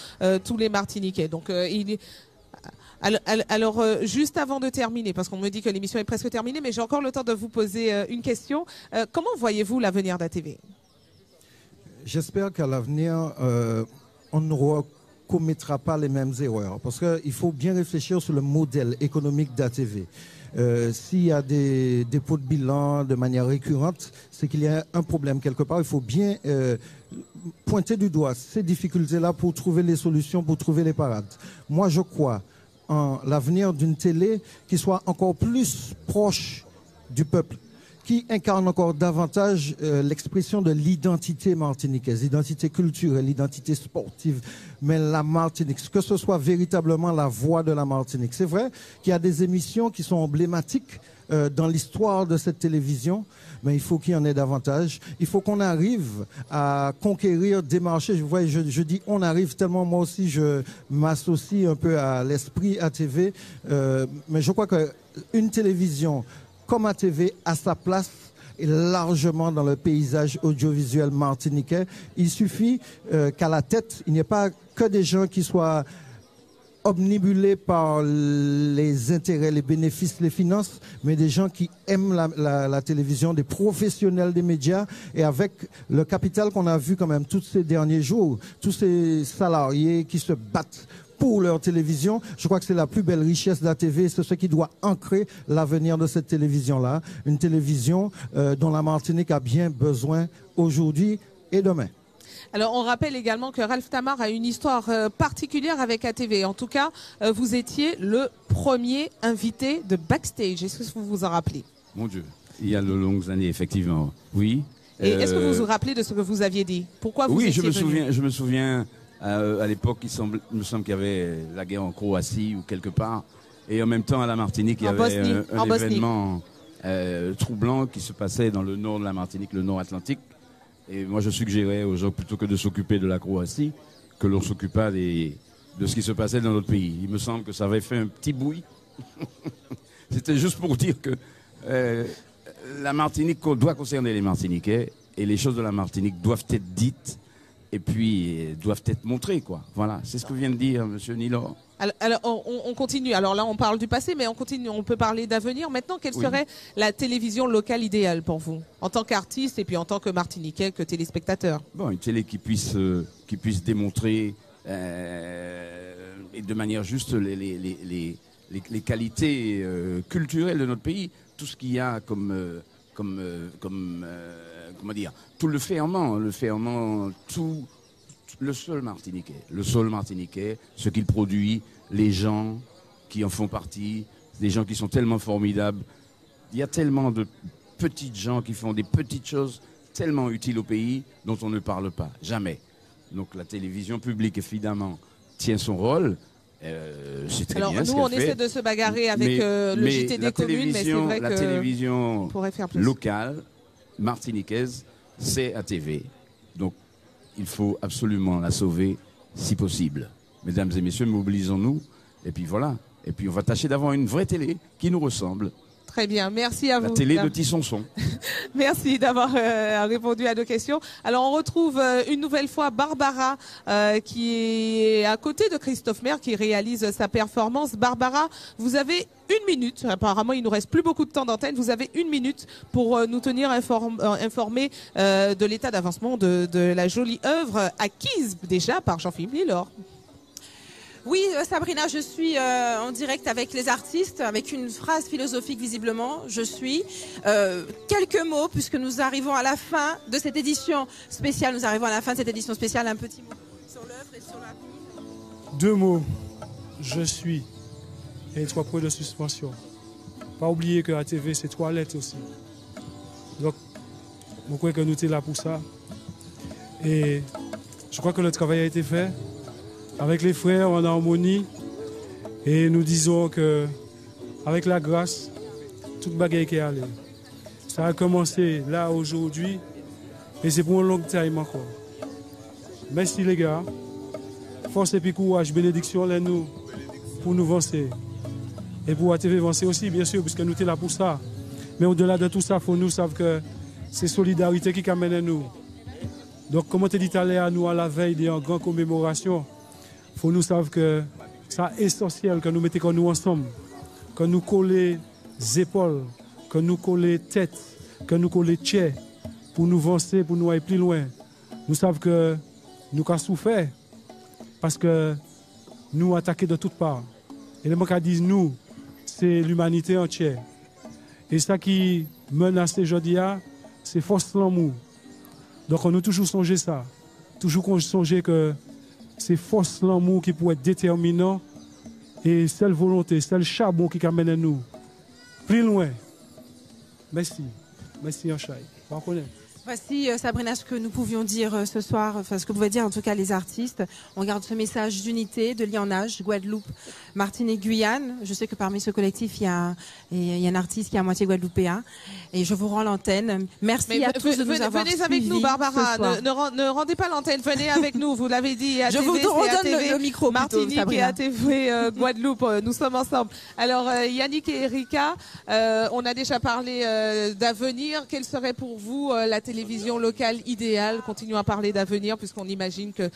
tous les Martiniquais. Donc, alors, juste avant de terminer, parce qu'on me dit que l'émission est presque terminée, mais j'ai encore le temps de vous poser une question. Comment voyez-vous l'avenir d'ATV? J'espère qu'à l'avenir, on ne commettra pas les mêmes erreurs, parce qu'il faut bien réfléchir sur le modèle économique d'ATV. S'il y a des dépôts de bilan de manière récurrente, c'est qu'il y a un problème quelque part. Il faut bien pointer du doigt ces difficultés-là pour trouver les solutions, pour trouver les parades. Moi, je crois en l'avenir d'une télé qui soit encore plus proche du peuple, qui incarne encore davantage l'expression de l'identité martiniquaise, l'identité culturelle, l'identité sportive, mais la Martinique, que ce soit véritablement la voix de la Martinique. C'est vrai qu'il y a des émissions qui sont emblématiques dans l'histoire de cette télévision, mais il faut qu'il y en ait davantage. Il faut qu'on arrive à conquérir des marchés. Je dis on arrive tellement moi aussi je m'associe un peu à l'esprit ATV, mais je crois qu'une télévision comme ATV a sa place largement dans le paysage audiovisuel martiniquais. Il suffit qu'à la tête, il n'y ait pas que des gens qui soient omnibulés par les intérêts, les bénéfices, les finances, mais des gens qui aiment la télévision, des professionnels des médias. Et avec le capital qu'on a vu quand même tous ces derniers jours, tous ces salariés qui se battent pour leur télévision, je crois que c'est la plus belle richesse d'ATV, c'est ce qui doit ancrer l'avenir de cette télévision-là, une télévision dont la Martinique a bien besoin aujourd'hui et demain. Alors, on rappelle également que Ralph Tamar a une histoire particulière avec ATV. En tout cas, vous étiez le premier invité de Backstage. Est-ce que vous vous en rappelez? Mon Dieu, il y a de longues années, effectivement. Oui. Et est-ce que vous vous rappelez de ce que vous aviez dit? Pourquoi vous Oui, étiez venu? je me souviens. À l'époque, il me semble qu'il y avait la guerre en Croatie ou quelque part, et en même temps à la Martinique, il y avait un événement troublant qui se passait dans le nord de la Martinique, le nord Atlantique. Et moi, je suggérais aux gens, plutôt que de s'occuper de la Croatie, que l'on s'occupât de ce qui se passait dans notre pays. Il me semble que ça avait fait un petit bruit. C'était juste pour dire que la Martinique doit concerner les Martiniquais, et les choses de la Martinique doivent être dites et puis doivent être montrées, quoi. Voilà, c'est ce que vient de dire M. Nilor. Alors on continue. Alors là, on parle du passé, mais on continue. On peut parler d'avenir. Maintenant, quelle serait la télévision locale idéale pour vous, en tant qu'artiste et puis en tant que Martiniquais, que téléspectateur? Bon, une télé qui puisse démontrer et de manière juste les qualités culturelles de notre pays, tout ce qu'il y a comment dire, tout le ferment, tout le sol martiniquais, ce qu'il produit, les gens qui en font partie, des gens qui sont tellement formidables. Il y a tellement de petites gens qui font des petites choses tellement utiles au pays dont on ne parle pas, jamais. Donc la télévision publique, évidemment, tient son rôle. C'est très bien ce qu'elle fait. Alors nous, on essaie de se bagarrer avec le JT des communes, mais c'est vrai que la télévision on pourrait faire plus. Locale, martiniquaise, c'est ATV. Donc il faut absolument la sauver si possible. Mesdames et messieurs, mobilisons-nous. Et puis voilà. Et puis on va tâcher d'avoir une vraie télé qui nous ressemble. Très bien, merci à vous. La télé de Tissonson. Merci d'avoir répondu à nos questions. Alors on retrouve une nouvelle fois Barbara qui est à côté de Christophe Maire qui réalise sa performance. Barbara, vous avez 1 minute. Apparemment, il nous reste plus beaucoup de temps d'antenne. Vous avez 1 minute pour nous tenir informés de l'état d'avancement de la jolie œuvre acquise déjà par Jean-Philippe Nilor. Oui, Sabrina, je suis en direct avec les artistes, avec une phrase philosophique visiblement. Je suis quelques mots, puisque nous arrivons à la fin de cette édition spéciale. Un petit mot sur l'œuvre et sur la... 2 mots. Je suis. Et 3 points de suspension. Pas oublier que ATV, c'est 3 lettres aussi. Donc, je crois que nous sommes là pour ça. Et je crois que le travail a été fait. Avec les frères en harmonie, et nous disons que avec la grâce, toute bagaille qui est allée. Ça a commencé là aujourd'hui, et c'est pour un long time encore. Merci les gars. Force et puis courage, bénédiction là nous pour nous avancer. Et pour ATV avancer aussi, bien sûr, puisque nous sommes là pour ça. Mais au-delà de tout ça, il faut nous savoir que c'est solidarité qui amène à nous. Donc, comme on te dit tout à l'heure, nous à la veille d'une grande commémoration, il faut nous savoir que c'est essentiel que nous mettions nous ensemble, que nous collions les épaules, que nous collions les têtes, que nous collions les pieds pour nous avancer, pour nous aller plus loin. Nous savons que nous avons souffert parce que nous attaquons de toutes parts. Et les gens qui disent nous, c'est l'humanité entière. Et ça qui menace aujourd'hui, c'est force l'amour. Donc on a toujours songé ça, toujours songé que c'est force l'amour qui pourrait être déterminant et seule volonté, seul charbon qui amène nous plus loin. Merci. Merci Anchaï. Voici, Sabrina, ce que nous pouvions dire ce soir, enfin ce que pouvaient dire en tout cas les artistes. On garde ce message d'unité, de lien en âge, Guadeloupe, Martinique, Guyane. Je sais que parmi ce collectif, il y a un artiste qui est à moitié guadeloupéen. Et je vous rends l'antenne. Merci à tous de nous avoir suivis. Venez avec nous, Barbara. Ne rendez pas l'antenne. Venez avec nous. Vous l'avez dit. ATV, je vous redonne le micro. Martinique plutôt, et ATV Guadeloupe. Nous sommes ensemble. Alors, Yannick et Erika, on a déjà parlé d'avenir. Quelle serait pour vous la télévision locale idéale? Continuons à parler d'avenir puisqu'on imagine que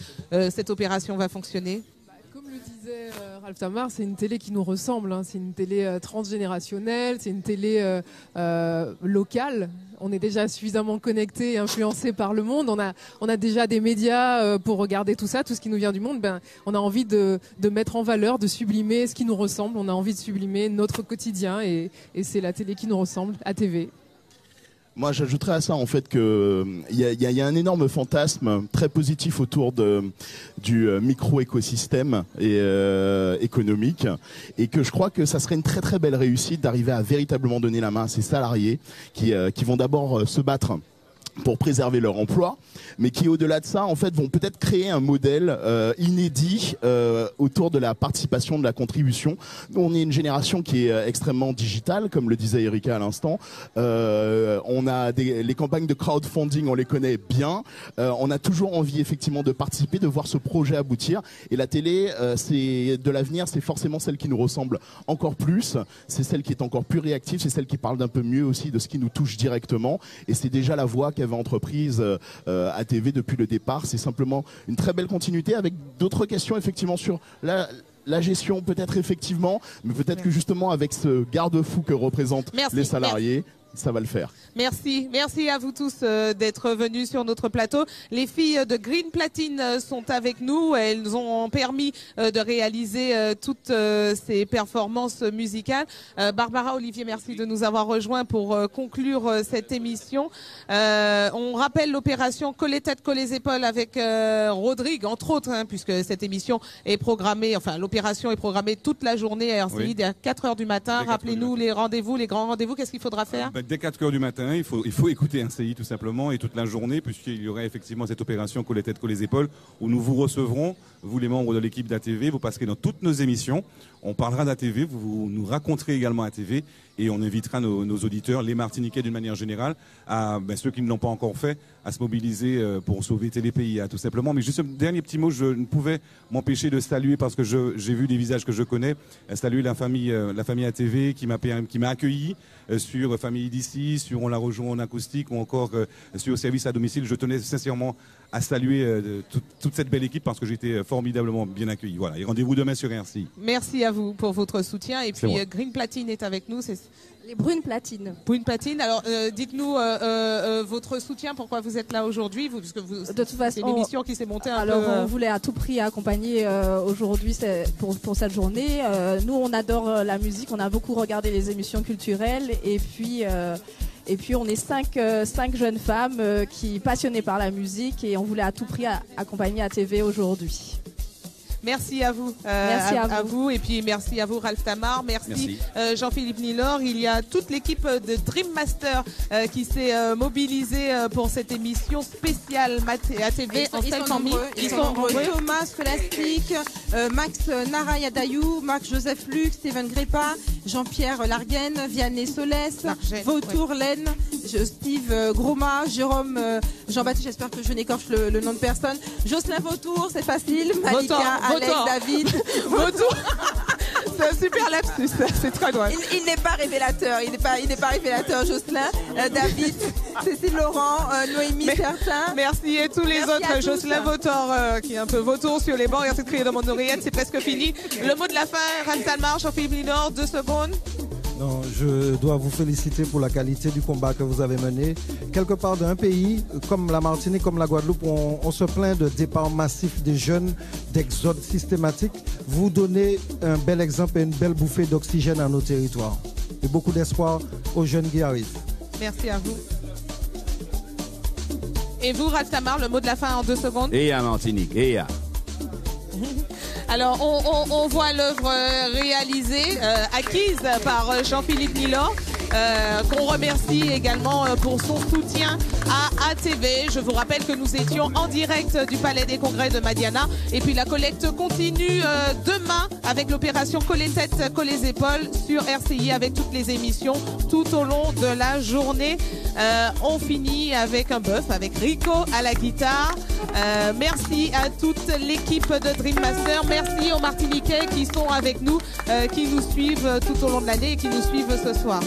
cette opération va fonctionner. Comme le disait Ralph Tamar, c'est une télé qui nous ressemble. C'est une télé transgénérationnelle, c'est une télé locale. On est déjà suffisamment connectés et influencés par le monde. On a déjà des médias pour regarder tout ça, tout ce qui nous vient du monde. On a envie de mettre en valeur, de sublimer ce qui nous ressemble. On a envie de sublimer notre quotidien et c'est la télé qui nous ressemble, ATV. Moi, j'ajouterais à ça en fait que il y a un énorme fantasme très positif autour du micro-écosystème et économique, et que je crois que ça serait une très très belle réussite d'arriver à véritablement donner la main à ces salariés qui vont d'abord se battre pour préserver leur emploi, mais qui au-delà de ça en fait vont peut-être créer un modèle inédit autour de la participation, de la contribution. Nous, on est une génération qui est extrêmement digitale, comme le disait Erika à l'instant. On a les campagnes de crowdfunding, on les connaît bien. On a toujours envie effectivement de participer, de voir ce projet aboutir. Et la télé, c'est de l'avenir, c'est forcément celle qui nous ressemble encore plus. C'est celle qui est encore plus réactive, c'est celle qui parle d'un peu mieux aussi de ce qui nous touche directement. Et c'est déjà la voie qu'avait entreprise ATV depuis le départ. C'est simplement une très belle continuité avec d'autres questions effectivement sur la gestion peut-être effectivement, mais peut-être que justement avec ce garde-fou que représentent les salariés, ça va le faire. Merci à vous tous d'être venus sur notre plateau. Les filles de Green Platine sont avec nous. Elles ont permis de réaliser toutes ces performances musicales. Barbara, Olivier, merci de nous avoir rejoints pour conclure cette émission. On rappelle l'opération Coller tête, coller épaules avec Rodrigue, entre autres, puisque cette émission est programmée, enfin l'opération est programmée toute la journée à RCI dès 4h du matin. Rappelez-nous les rendez-vous, les grands rendez-vous. Qu'est-ce qu'il faudra faire? Dès 4h du matin, il faut écouter RCI tout simplement et toute la journée, puisqu'il y aurait effectivement cette opération Coller tête, coller épaules, où nous vous recevrons, vous les membres de l'équipe d'ATV, vous passerez dans toutes nos émissions, on parlera d'ATV, vous nous raconterez également ATV et on invitera nos auditeurs, les Martiniquais d'une manière générale, à ceux qui ne l'ont pas encore fait, à se mobiliser pour sauver TéléPIA tout simplement. Mais juste un dernier petit mot, je ne pouvais m'empêcher de saluer, parce que j'ai vu des visages que je connais, saluer la famille ATV qui m'a accueilli sur Famille d'ici, sur On la rejoint en acoustique ou encore sur Service à domicile. Je tenais sincèrement à saluer toute cette belle équipe parce que j'ai été formidablement bien accueilli. Voilà, et rendez-vous demain sur RCI. Merci à vous pour votre soutien. Et puis Green Platine est avec nous. C'est les Brunes Platines. Brunes Platines. Alors, dites-nous votre soutien. Pourquoi vous êtes là aujourd'hui? Parce que de toute façon, c'est une émission qui s'est montée un peu. Alors, on voulait à tout prix accompagner aujourd'hui pour cette journée. Nous, on adore la musique. On a beaucoup regardé les émissions culturelles. Et puis on est cinq jeunes femmes qui passionnées par la musique et on voulait à tout prix accompagner ATV aujourd'hui. Merci à vous. Merci à vous. Et puis merci à vous Ralph Tamar. Merci. Jean-Philippe Nilor. Il y a toute l'équipe de Dream Master qui s'est mobilisée pour cette émission spéciale ATV en Seine-Saint-Denis. Ils sont nombreux. Thomas Scholastique, Max Narayadayou, Marc Joseph Luc, Steven Gréppa, Jean-Pierre Largaine, Vianney Solès, Vautour Laine, Steve Groma, Jérôme Jean-Baptiste, j'espère que je n'écorche le nom de personne, Jocelyn Vautour, c'est facile, Malika, Alex, David. Vautour. C'est un super lapsus, c'est très drôle. Il n'est pas révélateur, il n'est pas révélateur, Jocelyn, David, Cécile Laurent, Noémie Certain. Merci et tous les autres, Jocelyn Vautour qui est un peu vautour sur les bancs, il a tout crié dans mon oreillette, c'est presque fini. Le mot de la fin, Ralph Talmar, Jean-Philippe Linor, 2 secondes. Non, je dois vous féliciter pour la qualité du combat que vous avez mené. Quelque part d'un pays comme la Martinique, comme la Guadeloupe, on se plaint de départ massif des jeunes, d'exode systématique. Vous donnez un bel exemple et une belle bouffée d'oxygène à nos territoires. Et beaucoup d'espoir aux jeunes qui arrivent. Merci à vous. Et vous, Ralph Tamar, le mot de la fin en 2 secondes. Et à Martinique, et à... Alors, on voit l'œuvre réalisée, acquise par Jean-Philippe Nilor, qu'on remercie également pour son soutien à ATV. Je vous rappelle que nous étions en direct du Palais des Congrès de Madiana. Et puis la collecte continue demain avec l'opération Coller tête, coller épaules sur RCI avec toutes les émissions tout au long de la journée. On finit avec un bœuf, avec Rico à la guitare. Merci à toute l'équipe de Dream Master. Merci aux Martiniquais qui sont avec nous, qui nous suivent tout au long de l'année et qui nous suivent ce soir.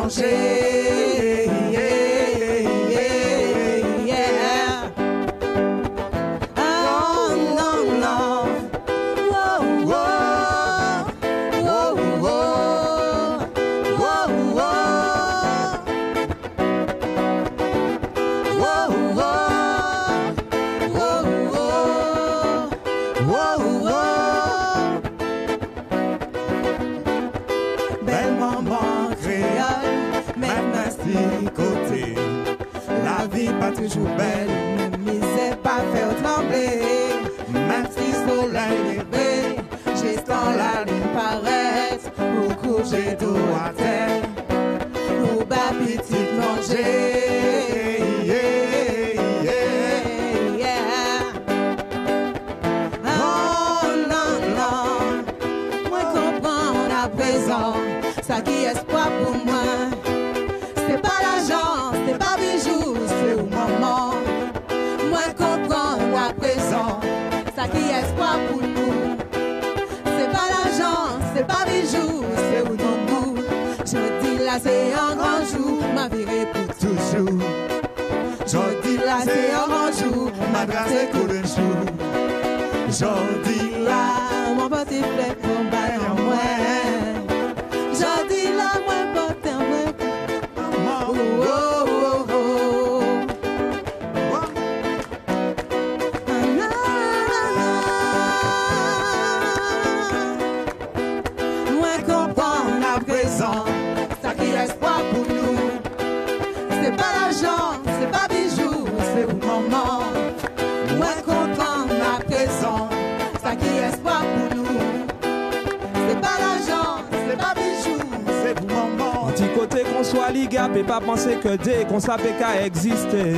manger. Oh non, non. Oh, oh. Oh, oh. Oh, oh. Belle maman créole, même à six côtés. La vie pas toujours belle, même misère pas faire trembler. même si soleil levé, J'ai tant la lune paraître, au coucher dos à terre, au bas petit manger. Oh non, non, moi comprends à présent, ça qui est espoir pour moi. C'est pas l'argent, c'est pas bijoux, c'est au maman. Moi comprends à présent, ça qui est espoir pour nous. C'est pas l'argent, c'est pas bijoux, c'est au nous. Je dis là c'est un grand jour, ma vie pour toujours. Je dis là c'est un grand jour, ma grâce est coup de jour. Je dis là, mon petit fleur pour bailler en moi. Je dis là, moi porte en moi. Oh, oh, oh, oh. Moi comprends à présent, ça qui est espoir pour nous. C'est pas l'argent, c'est pas bijoux, c'est au moment. Moi comprends à présent, ça qui est espoir pour nous. C'est pas l'argent, c'est pas bijoux, c'est au moment. Anti-côté qu'on soit ligap et pas penser que dès qu'on savait qu'à exister.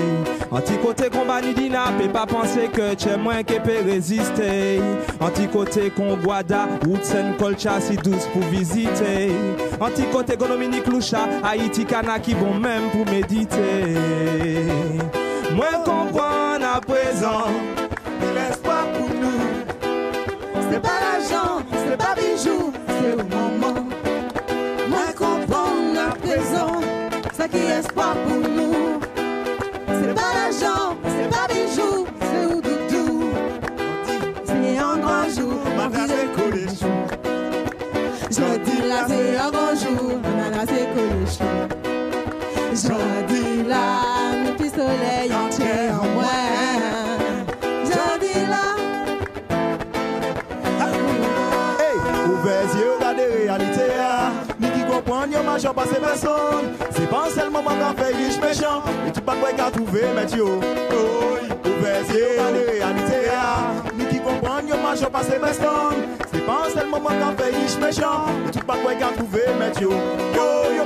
Anti-côté qu'on banni dinap et pas penser que t'es moins qui peut résister. Anti-côté qu'on guada, Woodsen, Colcha, si douce pour visiter. Anti-côté qu'on Dominique Loucha, Haïti, Cana qui bon même pour méditer. Moi comprends à présent, l'espoir pour nous. C'est pas l'argent, c'est pas bijoux, c'est au moment. Moi comprends à présent, ça qui est espoir pour nous. C'est pas l'argent, c'est pas bijoux, c'est au doudou. C'est un grand jour, ma vie est collée chou. Je dis là c'est un grand jour, ma vie est collée chou. Je dis là, le petit soleil entier en moi. Je dis là. Ouvert les yeux, regardez la réalité. Ni qui comprend, y'a majeur pas ces personnes. C'est pas seulement moi qui fait riche méchant. Et tout pas quoi qu'à trouver, mais tu ouvert les yeux, regardez la réalité. Ni qui comprend, y'a majeur pas ces personnes. C'est pas seulement moi qui fait riche méchant. Et tout pas quoi qu'à trouver, mais tu yo,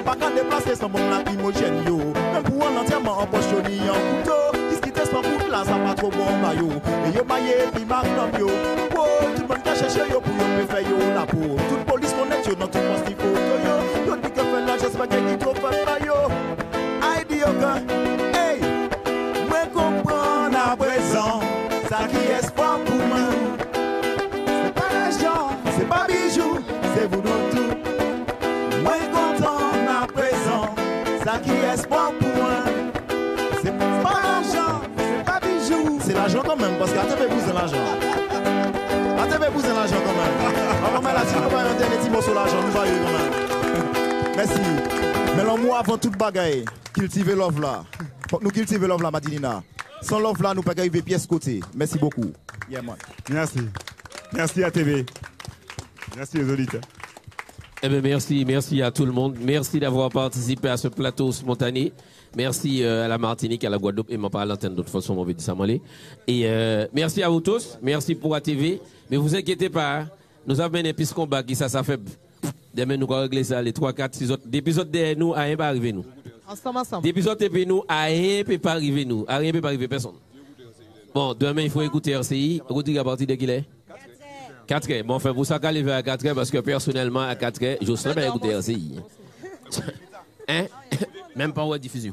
pas qu'à déplacer sans bon la primogène, yo. Même pour un entièrement en poche, ni en couteau. Discuter sans route là, ça pas trop bon, bah yo. Et yo maillé, puis magnum, yo. Tout le monde qui a cherché, yo, pour yo, me fait yo, la peau. Toute police connaît, yo, dans tout monde qu'il faut, yo. Yo, dit que fait là, j'espère qu'il y a trop fait là, yo. I dit, yo, hey, moi comprends à présent, ça qui est espoir pour moi. C'est pas l'argent, c'est pas bijoux, c'est vous nous tout. Moi content à présent, ça qui est espoir pour moi. C'est pas l'argent, c'est pas bijoux. C'est l'argent quand même, parce qu'à TV vous c'est l'argent. À TV vous c'est l'argent quand même. Alors mais là si nous pas un dernier petit morceau l'argent, nous va y quand même. Merci. Mais l'amour avant toute bagaille, cultiver love là. Faut que nous cultiver love là, Madinina. Sans love là, nous pas arriver pièce côté. Merci beaucoup. Yeah, man. Merci. Merci à TV. Merci aux auditeurs. Eh bien, merci à tout le monde. Merci d'avoir participé à ce plateau spontané. Merci à la Martinique, à la Guadeloupe, et m'en parle à l'antenne d'autre façon, on veut dire ça, m'en Et merci à vous tous. Merci pour ATV. Mais vous inquiétez pas, hein. Nous avons un petit combat qui ça fait. Demain, nous allons régler ça, les 3, 4, 6 autres. Des épisodes derrière nous, à rien pas arriver nous. Ensemble. Des épisodes derrière nous, à rien peut pas arriver nous. À rien peut pas arriver personne. Bon, demain, il faut écouter RCI. Rodrigue à partir de qui est 4h. Bon, enfin, vous savez lever à 4h parce que personnellement, à 4h, je ne sais pas écouter RCI. Hein? Même pas en diffusion.